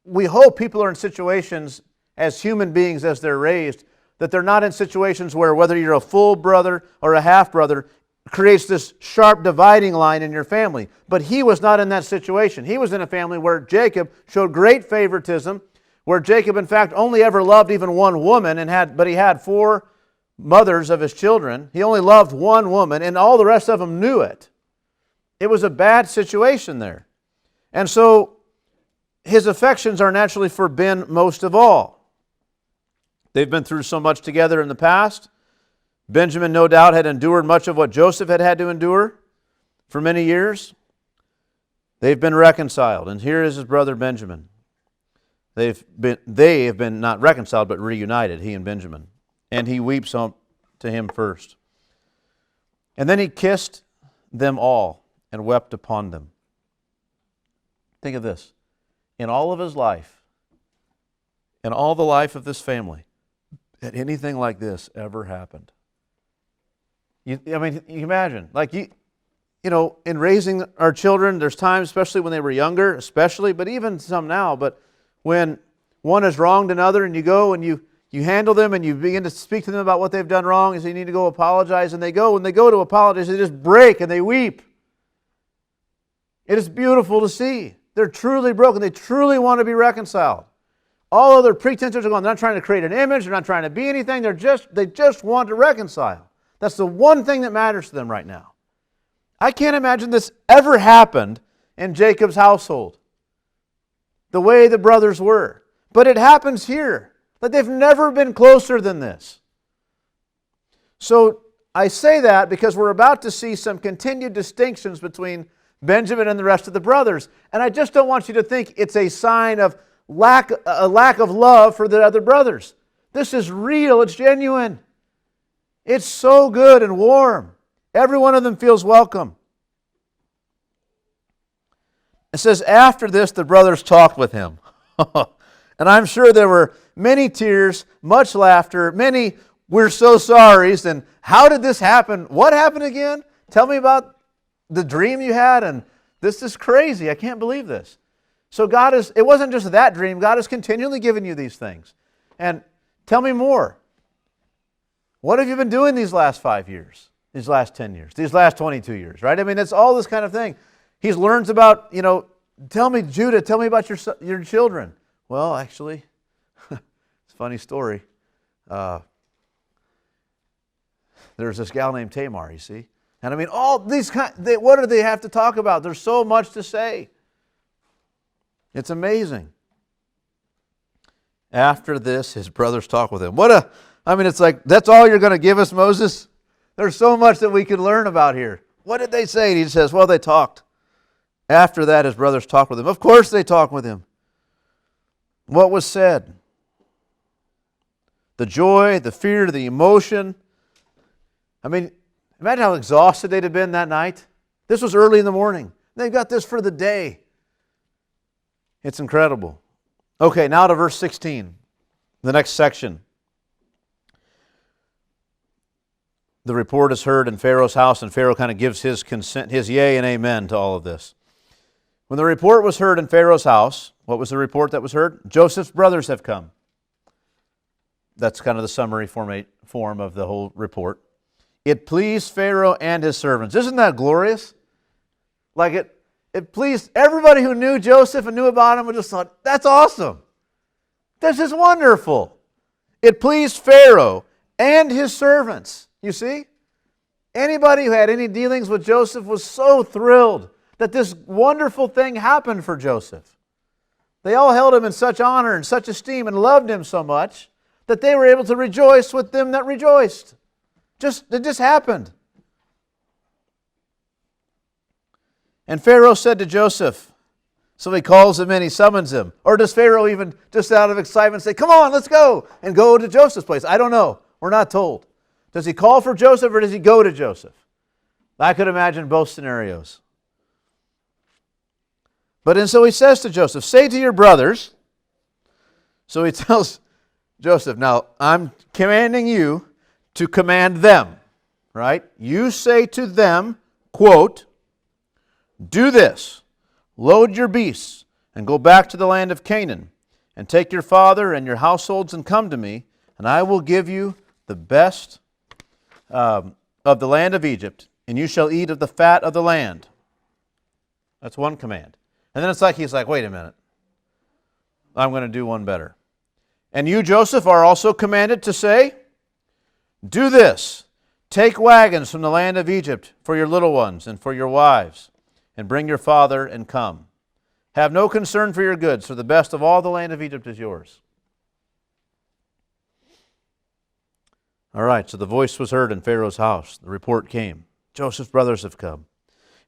we hope people are in situations as human beings as they're raised, that they're not in situations where whether you're a full brother or a half brother creates this sharp dividing line in your family. But he was not in that situation. He was in a family where Jacob showed great favoritism, where Jacob in fact only ever loved even one woman, but he had 4 mothers of his children. He only loved one woman, and all the rest of them knew it. It was a bad situation there. And so his affections are naturally for Ben most of all. They've been through so much together in the past. Benjamin, no doubt, had endured much of what Joseph had to endure for many years. They've been reconciled, and here is his brother Benjamin. They have been not reconciled, but reunited, he and Benjamin. And he weeps to him first. And then he kissed them all and wept upon them. Think of this. In all of his life, in all the life of this family, had anything like this ever happened? You imagine, in raising our children, there's times, especially when they were younger, but even some now, but when one has wronged another and you go and you handle them and you begin to speak to them about what they've done wrong and say you need to go apologize, and when they go to apologize, they just break and they weep. It is beautiful to see. They're truly broken. They truly want to be reconciled. All other pretenses are gone. They're not trying to create an image. They're not trying to be anything. They just want to reconcile. That's the one thing that matters to them right now. I can't imagine this ever happened in Jacob's household, the way the brothers were. But it happens here. That they've never been closer than this. So I say that because we're about to see some continued distinctions between Benjamin and the rest of the brothers. And I just don't want you to think it's a sign of a lack of love for the other brothers. This is real. It's genuine. It's so good and warm. Every one of them feels welcome. It says, after this, the brothers talked with him. And I'm sure there were many tears, much laughter, many "we're so sorries," and "how did this happen? What happened again? Tell me about the dream you had, and this is crazy. I can't believe this." So it wasn't just that dream. God has continually given you these things. And tell me more. What have you been doing these last 5 years, these last 10 years, these last 22 years, right? I mean, it's all this kind of thing. He learns about, tell me, Judah, tell me about your children. Well, actually, it's a funny story. There's this gal named Tamar, you see. And I mean, all these what do they have to talk about? There's so much to say. It's amazing. After this, his brothers talk with him. It's like, that's all you're going to give us, Moses? There's so much that we could learn about here. What did they say? And he says, well, they talked. After that, his brothers talked with him. Of course they talked with him. What was said? The joy, the fear, the emotion. I mean, imagine how exhausted they'd have been that night. This was early in the morning. They've got this for the day. It's incredible. Okay, now to verse 16, the next section. The report is heard in Pharaoh's house, and Pharaoh kind of gives his consent, his yea and amen to all of this. When the report was heard in Pharaoh's house, what was the report that was heard? Joseph's brothers have come. That's kind of the summary form of the whole report. It pleased Pharaoh and his servants. Isn't that glorious? Like it pleased everybody who knew Joseph and knew about him and just thought, that's awesome. This is wonderful. It pleased Pharaoh and his servants. You see? Anybody who had any dealings with Joseph was so thrilled that this wonderful thing happened for Joseph. They all held him in such honor and such esteem and loved him so much that they were able to rejoice with them that rejoiced. It just happened. And Pharaoh said to Joseph, so he calls him in, he summons him. Or does Pharaoh even just out of excitement say, come on, let's go, and go to Joseph's place? I don't know. We're not told. Does he call for Joseph or does he go to Joseph? I could imagine both scenarios. And so he says to Joseph, say to your brothers. So he tells Joseph, now I'm commanding you to command them, right? You say to them, quote, do this, load your beasts and go back to the land of Canaan and take your father and your households and come to me, and I will give you the best of the land of Egypt, and you shall eat of the fat of the land. That's one command. And then he's like, wait a minute. I'm going to do one better. And you, Joseph, are also commanded to say, do this, take wagons from the land of Egypt for your little ones and for your wives, and bring your father and come. Have no concern for your goods, for the best of all the land of Egypt is yours. All right, so the voice was heard in Pharaoh's house. The report came. Joseph's brothers have come.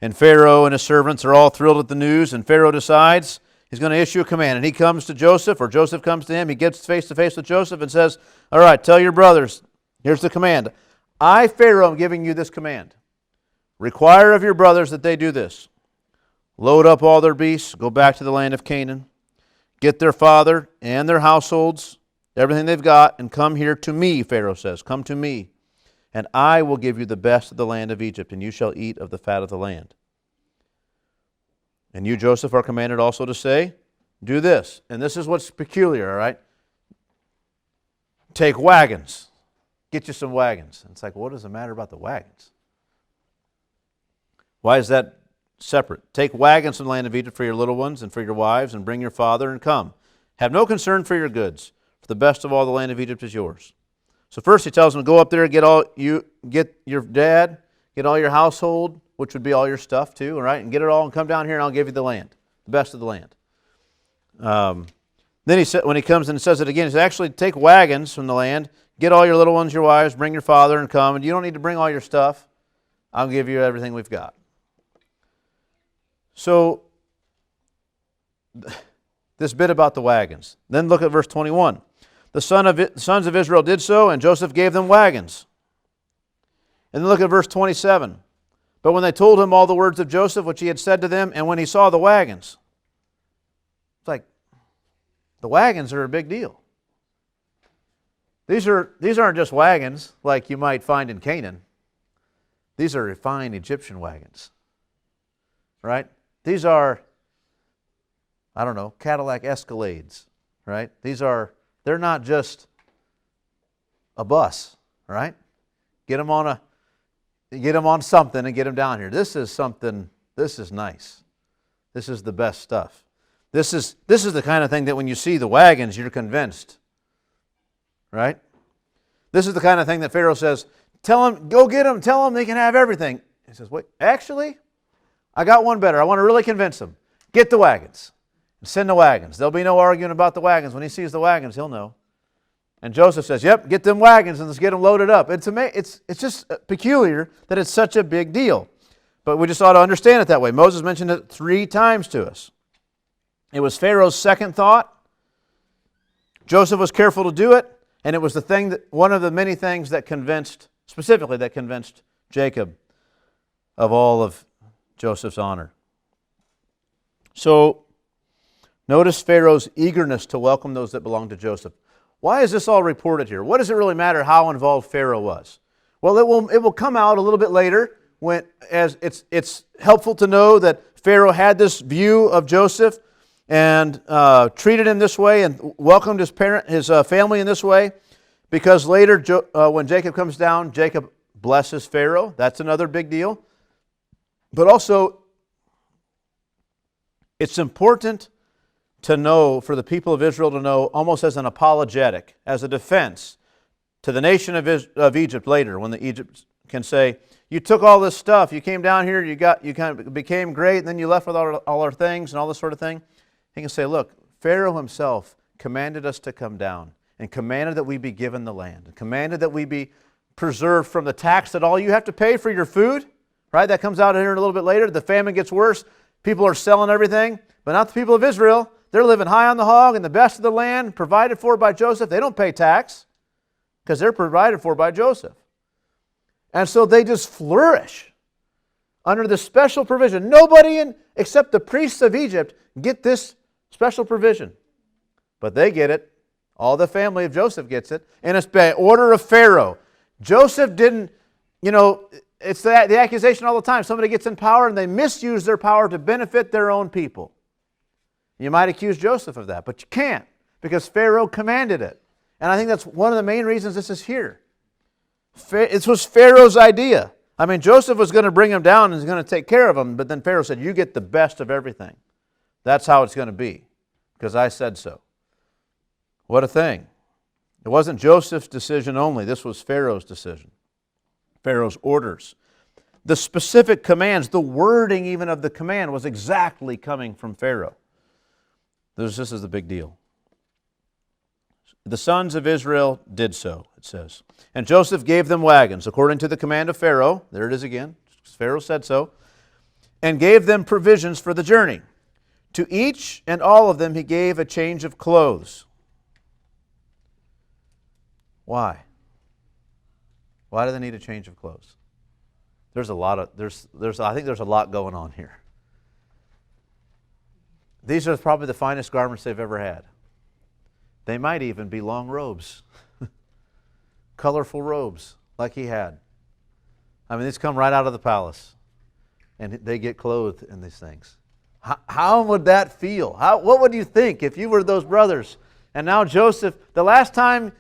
And Pharaoh and his servants are all thrilled at the news, and Pharaoh decides he's going to issue a command. And he comes to Joseph, or Joseph comes to him. He gets face to face with Joseph and says, all right, tell your brothers, here's the command. I, Pharaoh, am giving you this command. Require of your brothers that they do this. Load up all their beasts, go back to the land of Canaan, get their father and their households, everything they've got, and come here to me, Pharaoh says. Come to me, and I will give you the best of the land of Egypt, and you shall eat of the fat of the land. And you, Joseph, are commanded also to say, do this. And this is what's peculiar, all right? Take wagons. Get you some wagons. And it's like, what does it matter about the wagons? Why is that separate? Take wagons from the land of Egypt for your little ones and for your wives, and bring your father and come. Have no concern for your goods, for the best of all the land of Egypt is yours. So first he tells them, go up there, get your dad, get all your household, which would be all your stuff too, all right? And get it all and come down here and I'll give you the land, the best of the land. Then he said, when he comes and says it again, he says, actually take wagons from the land, get all your little ones, your wives, bring your father and come. And you don't need to bring all your stuff. I'll give you everything we've got. So, this bit about the wagons. Then look at verse 21. The sons of Israel did so, and Joseph gave them wagons. And then look at verse 27. But when they told him all the words of Joseph, which he had said to them, and when he saw the wagons, it's like, the wagons are a big deal. These aren't just wagons like you might find in Canaan. These are refined Egyptian wagons. Right? These are, I don't know, Cadillac Escalades. Right? They're not just a bus. Right? Get them on something and get them down here. This is nice. This is the best stuff. This is the kind of thing that when you see the wagons, you're convinced. Right? This is the kind of thing that Pharaoh says, tell them, go get them, tell them they can have everything. He says, wait, actually, I got one better. I want to really convince them. Get the wagons. Send the wagons. There'll be no arguing about the wagons. When he sees the wagons, he'll know. And Joseph says, yep, get them wagons and let's get them loaded up. It's just peculiar that it's such a big deal. But we just ought to understand it that way. Moses mentioned it 3 times to us. It was Pharaoh's second thought. Joseph was careful to do it. And it was one of the many things that convinced Jacob of all of Joseph's honor. So, notice Pharaoh's eagerness to welcome those that belonged to Joseph. Why is this all reported here? What does it really matter how involved Pharaoh was? Well, it will come out a little bit later as it's helpful to know that Pharaoh had this view of Joseph and treated him this way and welcomed his family in this way, because later when Jacob comes down, Jacob blesses Pharaoh. That's another big deal. But also, it's important to know, for the people of Israel to know, almost as an apologetic, as a defense to the nation of Egypt later, when the Egypt can say, you took all this stuff, you came down here, you kind of became great, and then you left with all our things and all this sort of thing. He can say, look, Pharaoh himself commanded us to come down and commanded that we be given the land and commanded that we be preserved from the tax that all you have to pay for your food, right? That comes out here a little bit later. The famine gets worse. People are selling everything, but not the people of Israel. They're living high on the hog and the best of the land provided for by Joseph. They don't pay tax because they're provided for by Joseph. And so they just flourish under the special provision. Nobody except the priests of Egypt get this special provision. But they get it. All the family of Joseph gets it. And it's by order of Pharaoh. Joseph didn't, it's the accusation all the time. Somebody gets in power and they misuse their power to benefit their own people. You might accuse Joseph of that, but you can't, because Pharaoh commanded it. And I think that's one of the main reasons this is here. It was Pharaoh's idea. I mean, Joseph was going to bring him down and was going to take care of him, but then Pharaoh said, you get the best of everything. That's how it's going to be, because I said so. What a thing. It wasn't Joseph's decision only. This was Pharaoh's decision. Pharaoh's orders. The specific commands, the wording even of the command was exactly coming from Pharaoh. This is the big deal. The sons of Israel did so, it says. And Joseph gave them wagons, according to the command of Pharaoh. There it is again. Pharaoh said so. And gave them provisions for the journey. To each and all of them he gave a change of clothes. Why? Why do they need a change of clothes? I think there's a lot going on here. These are probably the finest garments they've ever had. They might even be long robes. Colorful robes like he had. I mean, these come right out of the palace. And they get clothed in these things. How would that feel? What would you think if you were those brothers? And now Joseph, the last time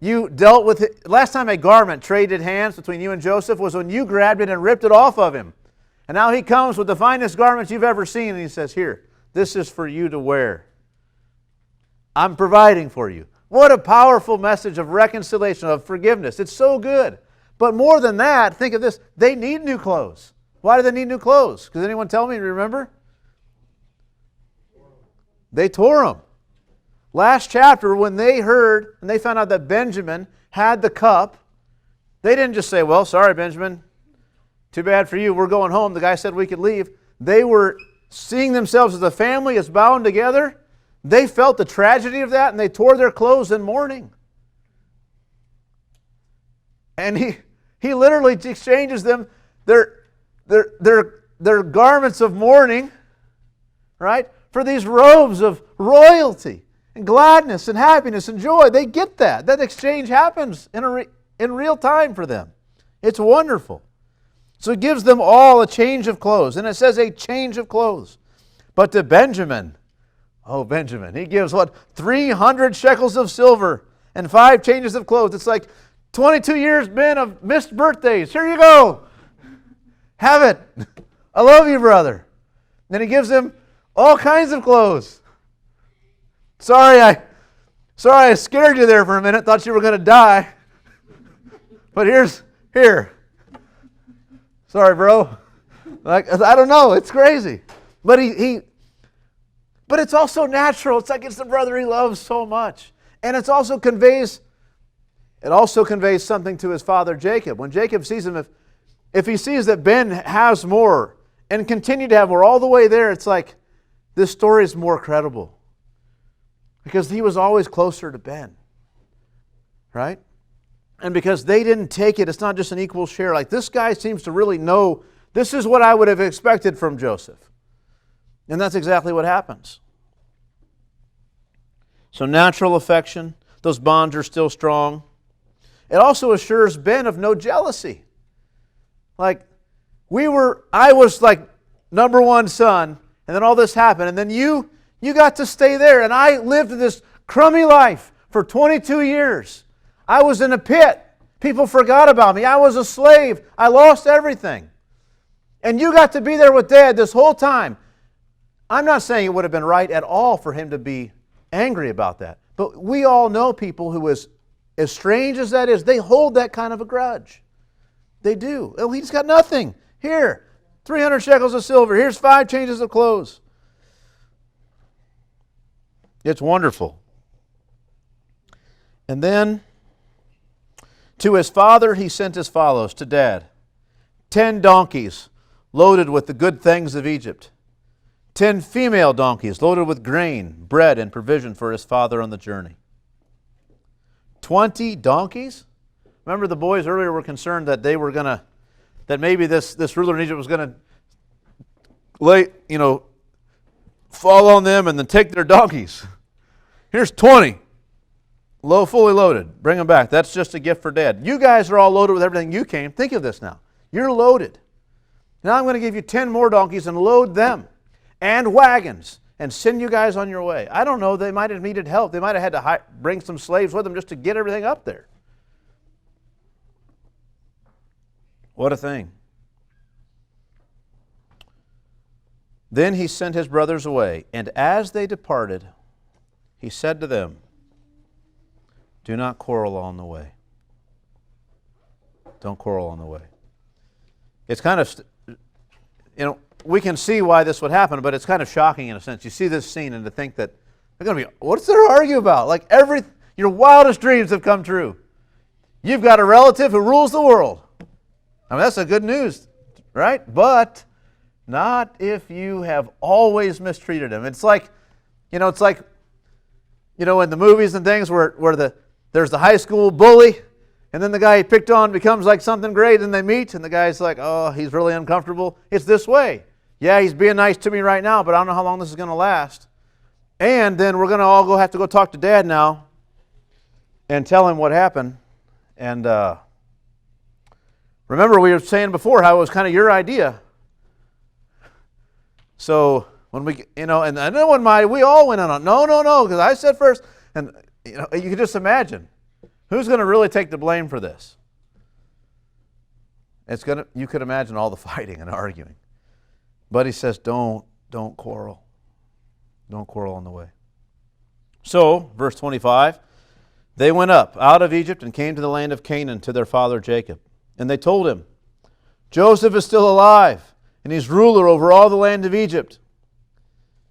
a garment traded hands between you and Joseph was when you grabbed it and ripped it off of him. And now he comes with the finest garments you've ever seen and he says, here, this is for you to wear. I'm providing for you. What a powerful message of reconciliation, of forgiveness. It's so good. But more than that, think of this. They need new clothes. Why do they need new clothes? Does anyone tell me? Remember? They tore them. Last chapter, when they heard and they found out that Benjamin had the cup, they didn't just say, well, sorry, Benjamin. Too bad for you. We're going home. The guy said we could leave. They were seeing themselves as a family, as bound together. They felt the tragedy of that, and they tore their clothes in mourning. And he literally exchanges them. their garments of mourning, right? For these robes of royalty and gladness and happiness and joy. They get that. That exchange happens in real time for them. It's wonderful. So it gives them all a change of clothes. And it says a change of clothes. But to Benjamin, he gives what? 300 shekels of silver and 5 changes of clothes. It's like 22 years, Ben, of missed birthdays. Here you go. Have it. I love you, brother. Then he gives him all kinds of clothes. Sorry I scared you there for a minute. Thought you were going to die. But here. Sorry, bro. Like, I don't know. It's crazy. But but it's also natural. It's like it's the brother he loves so much. And it also conveys something to his father Jacob. When Jacob sees him, if he sees that Ben has more and continue to have more all the way there, it's like this story is more credible. Because he was always closer to Ben. Right? And because they didn't take it, it's not just an equal share. Like this guy seems to really know, this is what I would have expected from Joseph. And that's exactly what happens. So natural affection, those bonds are still strong. It also assures Ben of no jealousy. Like, I was like number one son, and then all this happened, and then you got to stay there, and I lived this crummy life for 22 years. I was in a pit. People forgot about me. I was a slave. I lost everything. And you got to be there with Dad this whole time. I'm not saying it would have been right at all for him to be angry about that. But we all know people who, as strange as that is, they hold that kind of a grudge. They do. Oh, he's got nothing. Here, 300 shekels of silver. Here's 5 changes of clothes. It's wonderful. And then, to his father he sent as follows, to Dad, 10 donkeys loaded with the good things of Egypt, 10 female donkeys loaded with grain, bread, and provision for his father on the journey. 20 donkeys? Remember the boys earlier were concerned that that maybe this ruler in Egypt was going to fall on them and then take their donkeys. Here's 20. Fully loaded. Bring them back. That's just a gift for Dad. You guys are all loaded with everything you came. Think of this now. You're loaded. Now I'm going to give you 10 more donkeys and load them and wagons and send you guys on your way. I don't know. They might have needed help. They might have had to bring some slaves with them just to get everything up there. What a thing. Then he sent his brothers away, and as they departed, he said to them, do not quarrel on the way. Don't quarrel on the way. It's kind of, we can see why this would happen, but it's kind of shocking in a sense. You see this scene and to think that they're going to be, what's there to argue about? Like your wildest dreams have come true. You've got a relative who rules the world. I mean, that's the good news, right? But not if you have always mistreated him. It's like, in the movies and things where there's the high school bully, and then the guy he picked on becomes like something great, and they meet, and the guy's like, oh, he's really uncomfortable. It's this way. Yeah, he's being nice to me right now, but I don't know how long this is going to last. And then we're going to all have to go talk to Dad now and tell him what happened. And remember, we were saying before how it was kind of your idea. So when we, and no one might, we all went on, no, because I said first. And you can just imagine who's going to really take the blame for this. You could imagine all the fighting and arguing. But he says, don't quarrel. Don't quarrel on the way. So, verse 25, they went up out of Egypt and came to the land of Canaan to their father Jacob. And they told him, Joseph is still alive, and he's ruler over all the land of Egypt.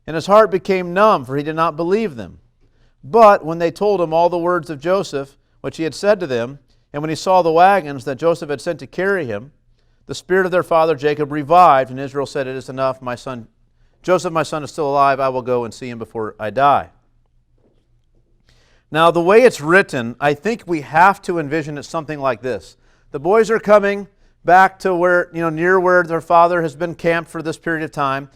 And his heart became numb, for he did not believe them. But when they told him all the words of Joseph, which he had said to them, and when he saw the wagons that Joseph had sent to carry him, the spirit of their father Jacob revived, and Israel said, it is enough, my son, Joseph, my son, is still alive. I will go and see him before I die. Now, the way it's written, I think we have to envision it something like this. The boys are coming. back to where, near where their father has been camped for this period of time.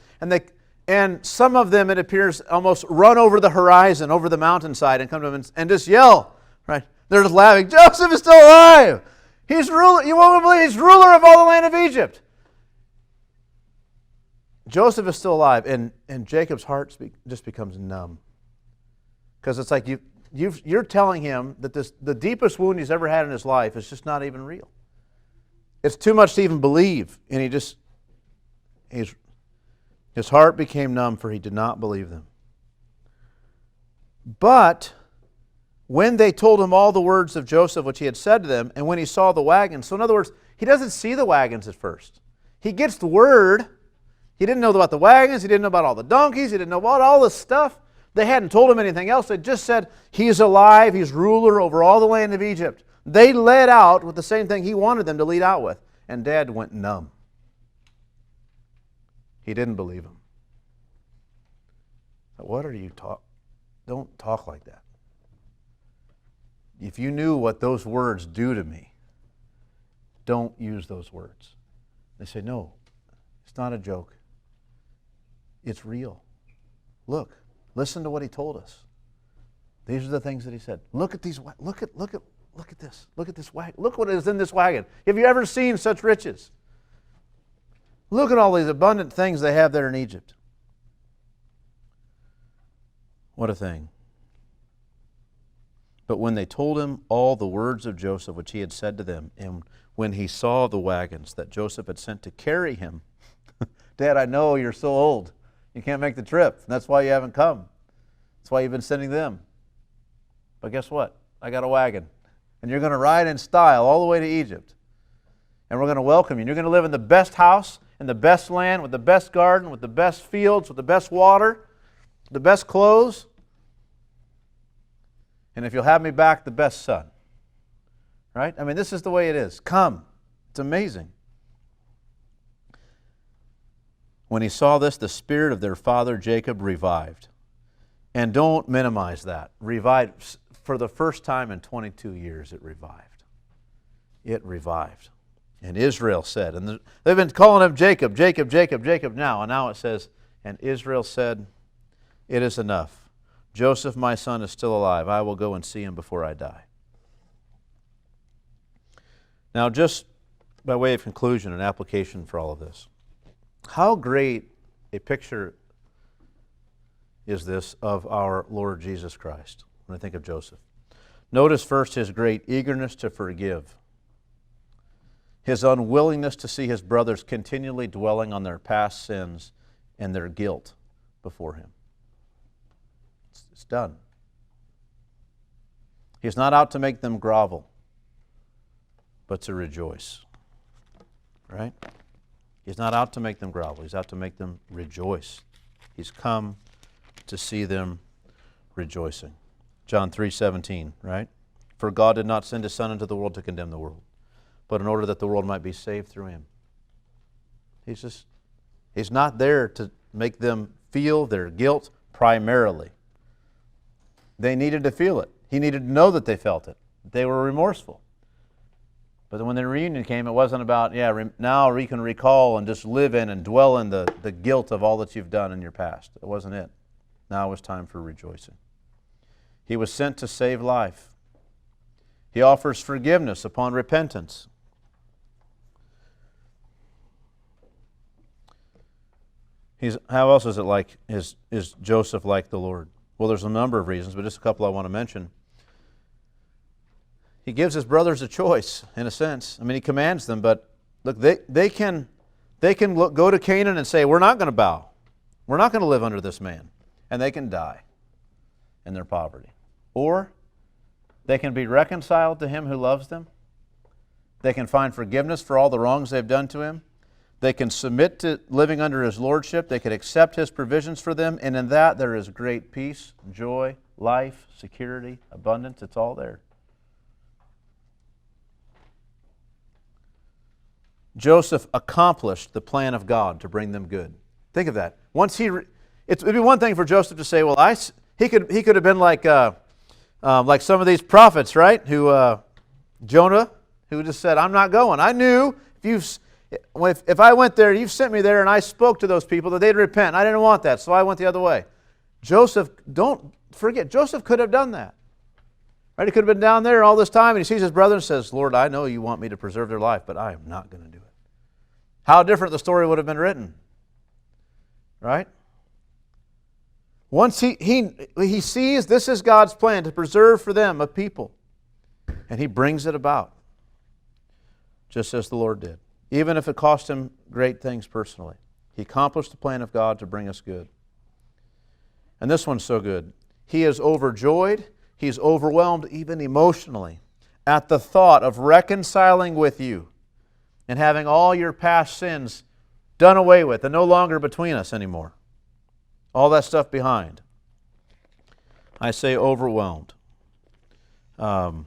And some of them, it appears, almost run over the horizon, over the mountainside, and come to him and just yell. Right? They're just laughing. Joseph is still alive. He's ruler. You won't believe he's ruler of all the land of Egypt. Joseph is still alive, and Jacob's heart just becomes numb, because it's like you're telling him that the deepest wound he's ever had in his life is just not even real. It's too much to even believe, and his heart became numb, for he did not believe them. But when they told him all the words of Joseph which he had said to them, and when he saw the wagons, so in other words, he doesn't see the wagons at first. He gets the word. He didn't know about the wagons. He didn't know about all the donkeys. He didn't know about all this stuff. They hadn't told him anything else. They just said, he's alive. He's ruler over all the land of Egypt. They led out with the same thing he wanted them to lead out with. And Dad went numb. He didn't believe him. What are you talking? Don't talk like that. If you knew what those words do to me, don't use those words. They say, no, it's not a joke. It's real. Look, listen to what he told us. These are the things that he said. Look at these. Look at this. Look at this wagon. Look what is in this wagon. Have you ever seen such riches? Look at all these abundant things they have there in Egypt. What a thing. But when they told him all the words of Joseph which he had said to them, and when he saw the wagons that Joseph had sent to carry him, Dad, I know you're so old. You can't make the trip. That's why you haven't come. That's why you've been sending them. But guess what? I got a wagon. And you're going to ride in style all the way to Egypt. And we're going to welcome you. And you're going to live in the best house, in the best land, with the best garden, with the best fields, with the best water, the best clothes. And if you'll have me back, the best son. Right? I mean, this is the way it is. Come. It's amazing. When he saw this, the spirit of their father Jacob revived. And don't minimize that. Revived. For the first time in 22 years, it revived. It revived. And Israel said, and they've been calling him Jacob, Jacob, Jacob, Jacob now. And now it says, and Israel said, it is enough. Joseph, my son, is still alive. I will go and see him before I die. Now, just by way of conclusion and application for all of this, how great a picture is this of our Lord Jesus Christ when I think of Joseph. Notice first his great eagerness to forgive, his unwillingness to see his brothers continually dwelling on their past sins and their guilt before him. It's done. He's not out to make them grovel, but to rejoice. Right? He's not out to make them grovel. He's out to make them rejoice. He's come to see them rejoicing. John 3:17, right? For God did not send his Son into the world to condemn the world, but in order that the world might be saved through him. He's not there to make them feel their guilt primarily. They needed to feel it. He needed to know that they felt it. They were remorseful. But when the reunion came, it wasn't about, now you can recall and just live in and dwell in the guilt of all that you've done in your past. It wasn't it. Now it was time for rejoicing. He was sent to save life. He offers forgiveness upon repentance. How else is it like, is Joseph like the Lord? Well, there's a number of reasons, but just a couple I want to mention. He gives his brothers a choice, in a sense. I mean, he commands them, but look, they can go to Canaan and say, we're not going to bow. We're not going to live under this man. And they can die in their poverty. Or they can be reconciled to him who loves them. They can find forgiveness for all the wrongs they've done to him. They can submit to living under his lordship. They can accept his provisions for them. And in that there is great peace, joy, life, security, abundance. It's all there. Joseph accomplished the plan of God to bring them good. Think of that. It'd be one thing for Joseph to say, well, he could have been like some of these prophets, right? Jonah, who just said, I'm not going. I knew If I went there, you've sent me there, and I spoke to those people, that they'd repent. I didn't want that, so I went the other way. Joseph, don't forget, Joseph could have done that. Right? He could have been down there all this time, and he sees his brother and says, Lord, I know you want me to preserve their life, but I am not going to do it. How different the story would have been written. Right? Once he sees this is God's plan to preserve for them a people, and he brings it about, just as the Lord did. Even if it cost him great things personally. He accomplished the plan of God to bring us good. And this one's so good. He is overjoyed, he's overwhelmed even emotionally at the thought of reconciling with you and having all your past sins done away with and no longer between us anymore. All that stuff behind. I say overwhelmed. Let me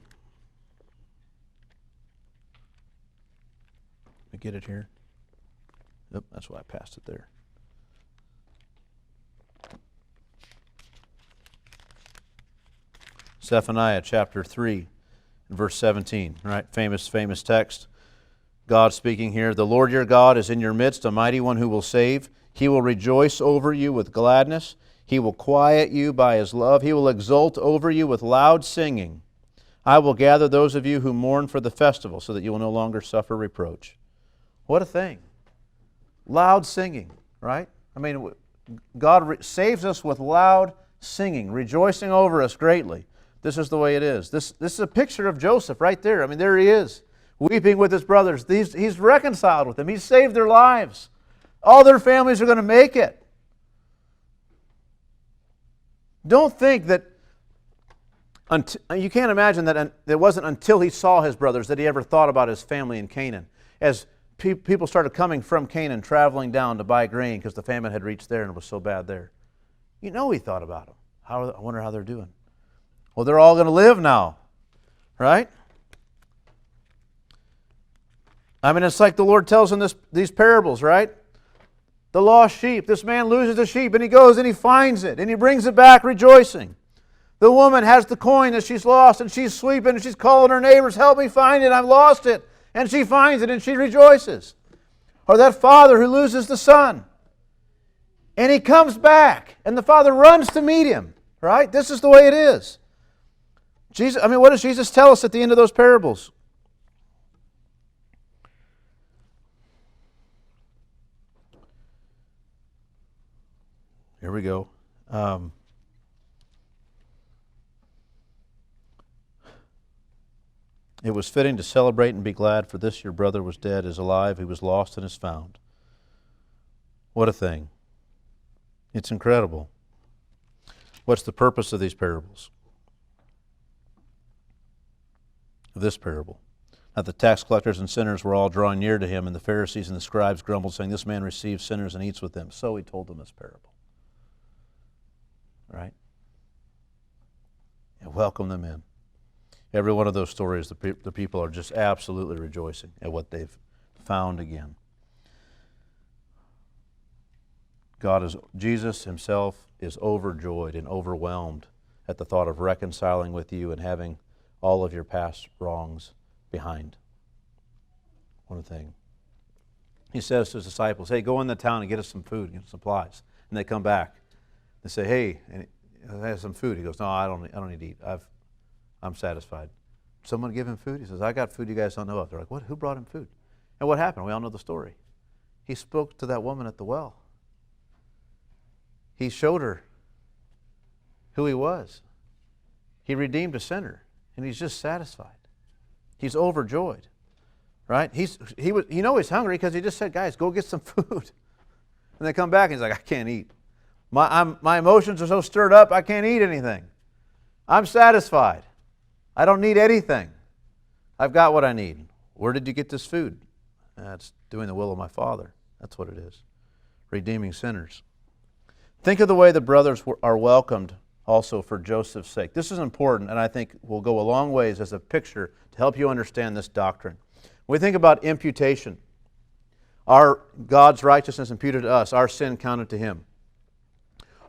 get it here. Yep, that's why I passed it there. Zephaniah chapter 3 and verse 17. Right, famous text. God speaking here. The Lord your God is in your midst, a mighty one who will save. He will rejoice over you with gladness. He will quiet you by His love. He will exult over you with loud singing. I will gather those of you who mourn for the festival so that you will no longer suffer reproach. What a thing. Loud singing, right? I mean, God saves us with loud singing, rejoicing over us greatly. This is the way it is. This is a picture of Joseph right there. I mean, there he is, weeping with his brothers. He's reconciled with them. He's saved their lives. All their families are going to make it. Don't think that, you can't imagine that it wasn't until he saw his brothers that he ever thought about his family in Canaan. As people started coming from Canaan, traveling down to buy grain because the famine had reached there and it was so bad there. You know he thought about them. I wonder how they're doing. Well, they're all going to live now, right? I mean, it's like the Lord tells in these parables, right? The lost sheep. This man loses the sheep, and he goes and he finds it, and he brings it back rejoicing. The woman has the coin that she's lost, and she's sweeping, and she's calling her neighbors, help me find it, I've lost it. And she finds it, and she rejoices. Or that father who loses the son, and he comes back, and the father runs to meet him, right? This is the way it is. What does Jesus tell us at the end of those parables? Here we go. It was fitting to celebrate and be glad, for this your brother was dead, is alive, he was lost and is found. What a thing. It's incredible. What's the purpose of these parables? Of this parable? That the tax collectors and sinners were all drawing near to him, and the Pharisees and the scribes grumbled, saying, this man receives sinners and eats with them. So he told them this parable. Right? And welcome them in. Every one of those stories, the people are just absolutely rejoicing at what they've found again. Jesus himself is overjoyed and overwhelmed at the thought of reconciling with you and having all of your past wrongs behind. What a thing. He says to his disciples, hey, go in the town and get us some food, get supplies. And they come back. They say, hey, and I have some food. He goes, no, I don't need to eat. I'm satisfied. Someone give him food? He says, I got food you guys don't know of. They're like, what? Who brought him food? And what happened? We all know the story. He spoke to that woman at the well. He showed her who he was. He redeemed a sinner, and he's just satisfied. He's overjoyed, right? He's hungry because he just said, guys, go get some food. And they come back and he's like, I can't eat. My emotions are so stirred up, I can't eat anything. I'm satisfied. I don't need anything. I've got what I need. Where did you get this food? It's doing the will of my Father. That's what it is. Redeeming sinners. Think of the way the brothers are welcomed also for Joseph's sake. This is important, and I think will go a long ways as a picture to help you understand this doctrine. When we think about imputation, God's righteousness imputed to us, our sin counted to Him.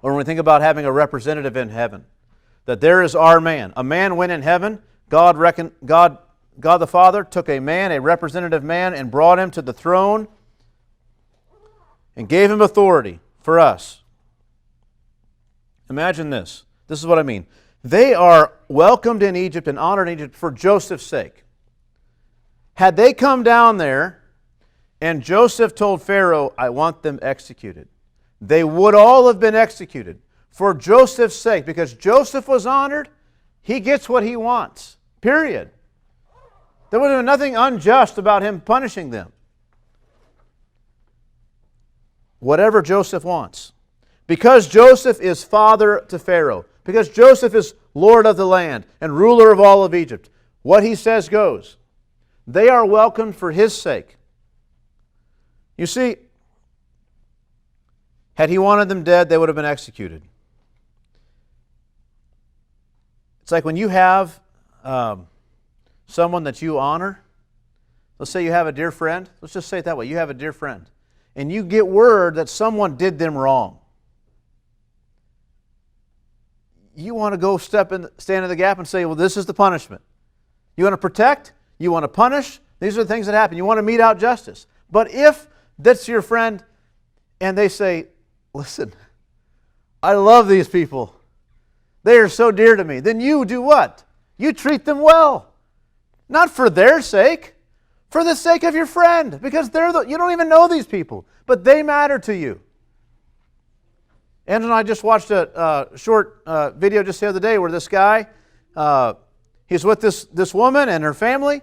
Or when we think about having a representative in heaven, that there is our man. A man went in heaven, God God the Father took a man, a representative man, and brought him to the throne and gave him authority for us. Imagine this. This is what I mean. They are welcomed in Egypt and honored in Egypt for Joseph's sake. Had they come down there and Joseph told Pharaoh, I want them executed, they would all have been executed for Joseph's sake, because Joseph was honored. He gets what he wants. Period. There would have been nothing unjust about him punishing them. Whatever Joseph wants. Because Joseph is father to Pharaoh, because Joseph is Lord of the land and ruler of all of Egypt, what he says goes. They are welcomed for his sake. You see, had he wanted them dead, they would have been executed. It's like when you have someone that you honor. Let's say you have a dear friend. Let's just say it that way. You have a dear friend. And you get word that someone did them wrong. You want to go stand in the gap and say, well, this is the punishment. You want to protect? You want to punish? These are the things that happen. You want to mete out justice. But if that's your friend and they say, listen, I love these people. They are so dear to me. Then you do what? You treat them well. Not for their sake, for the sake of your friend. Because you don't even know these people, but they matter to you. Andrew and I just watched a short video just the other day where this guy, he's with this woman and her family,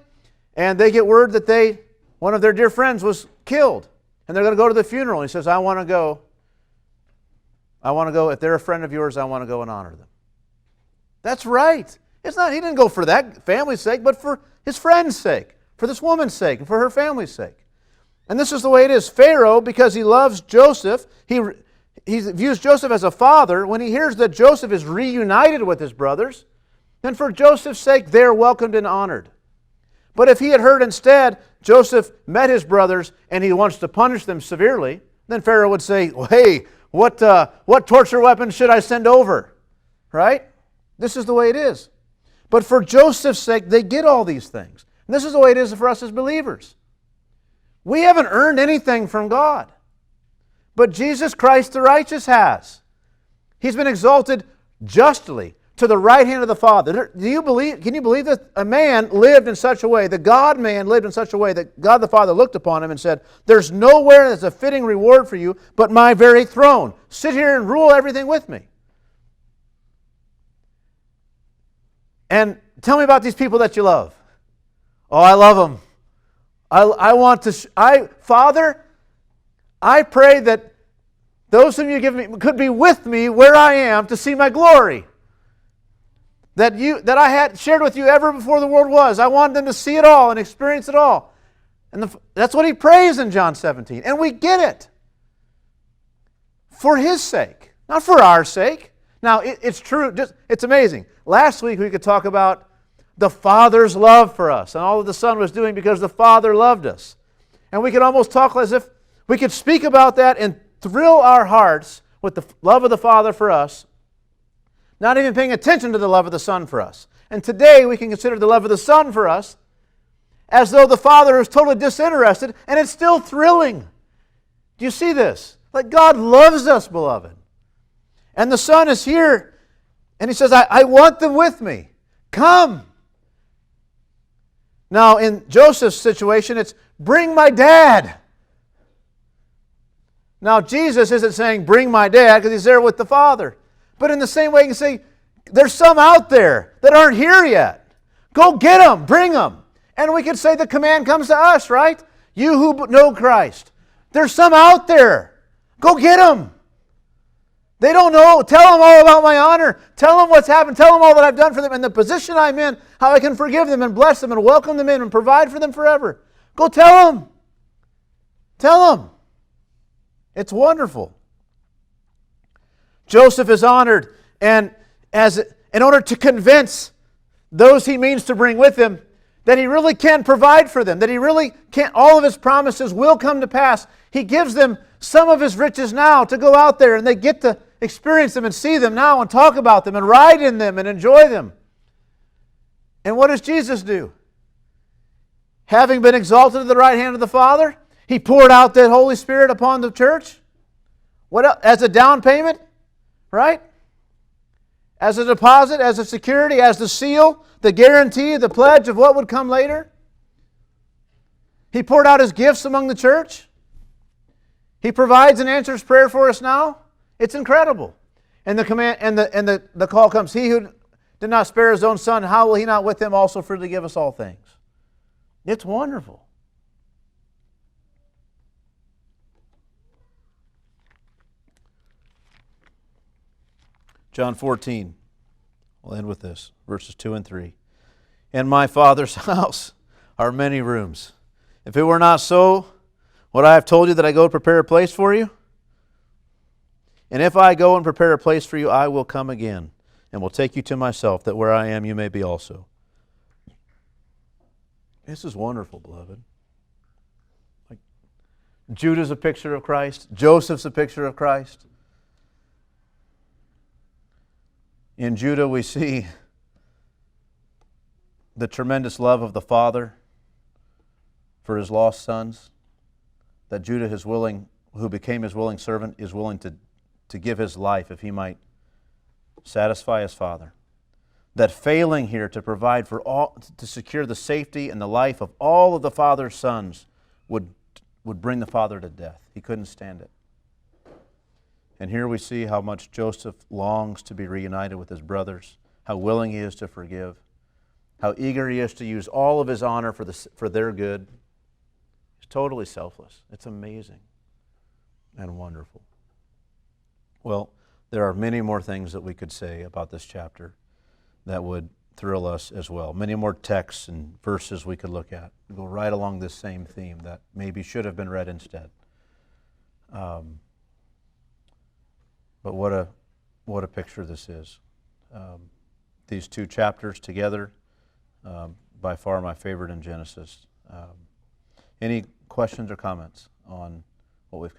and they get word that one of their dear friends was killed. And they're going to go to the funeral. And he says, I want to go. If they're a friend of yours, I want to go and honor them. That's right. He didn't go for that family's sake, but for his friend's sake, for this woman's sake, and for her family's sake. And this is the way it is. Pharaoh, because he loves Joseph, he views Joseph as a father. When he hears that Joseph is reunited with his brothers, then for Joseph's sake, they're welcomed and honored. But if he had heard instead Joseph met his brothers and he wants to punish them severely, then Pharaoh would say, well, hey, what torture weapons should I send over? Right? This is the way it is. But for Joseph's sake, they get all these things. And this is the way it is for us as believers. We haven't earned anything from God. But Jesus Christ the righteous has. He's been exalted justly to the right hand of the Father. Can you believe that a man lived in such a way, the God-man lived in such a way that God the Father looked upon him and said, there's nowhere that's a fitting reward for you but my very throne. Sit here and rule everything with me. And tell me about these people that you love. Oh, I love them. Father, I pray that those whom you give me could be with me where I am to see my glory. That I had shared with you ever before the world was. I want them to see it all and experience it all. And that's what he prays in John 17. And we get it. For his sake, not for our sake. Now, it's true. It's amazing. Last week we could talk about the Father's love for us and all that the Son was doing because the Father loved us. And we could almost talk as if we could speak about that and thrill our hearts with the love of the Father for us, not even paying attention to the love of the Son for us. And today we can consider the love of the Son for us as though the Father is totally disinterested, and it's still thrilling. Do you see this? Like God loves us, beloved. And the Son is here, and He says, I want them with me. Come. Now, in Joseph's situation, it's, bring my dad. Now, Jesus isn't saying, bring my dad, because He's there with the Father. But in the same way, you can say, there's some out there that aren't here yet. Go get them, bring them. And we could say the command comes to us, right? You who know Christ. There's some out there. Go get them. They don't know. Tell them all about my honor. Tell them what's happened. Tell them all that I've done for them and the position I'm in, how I can forgive them and bless them and welcome them in and provide for them forever. Go tell them. Tell them. It's wonderful. Joseph is honored, and in order to convince those he means to bring with him that he really can provide for them, that he really can, all of his promises will come to pass, he gives them some of his riches now to go out there and they get to experience them and see them now and talk about them and ride in them and enjoy them. And what does Jesus do? having been exalted to the right hand of the Father, He poured out the Holy Spirit upon the church. What else? As a down payment, right? As a deposit, as a security, as the seal, the guarantee, the pledge of what would come later. He poured out His gifts among the church. He provides and answers prayer for us now. It's incredible. And the command and the call comes, He who did not spare His own Son, how will He not with Him also freely give us all things? It's wonderful. John 14. We'll end with this, verses 2 and 3. In my Father's house are many rooms. If it were not so, would I have told you that I go to prepare a place for you? And if I go and prepare a place for you, I will come again and will take you to myself, that where I am you may be also. This is wonderful, beloved. Like Judah's a picture of Christ. Joseph's a picture of Christ. In Judah we see the tremendous love of the Father for his lost sons, that Judah is willing, who became his willing servant, is willing to give his life if he might satisfy his father. That failing here to provide for all, to secure the safety and the life of all of the father's sons would bring the father to death. He couldn't stand it. And here we see how much Joseph longs to be reunited with his brothers, how willing he is to forgive, how eager he is to use all of his honor for their good. He's totally selfless. It's amazing and wonderful. Well, there are many more things that we could say about this chapter that would thrill us as well. Many more texts and verses we could look at. We go right along this same theme that maybe should have been read instead. But what a picture this is. These two chapters together, by far my favorite in Genesis. Any questions or comments on what we've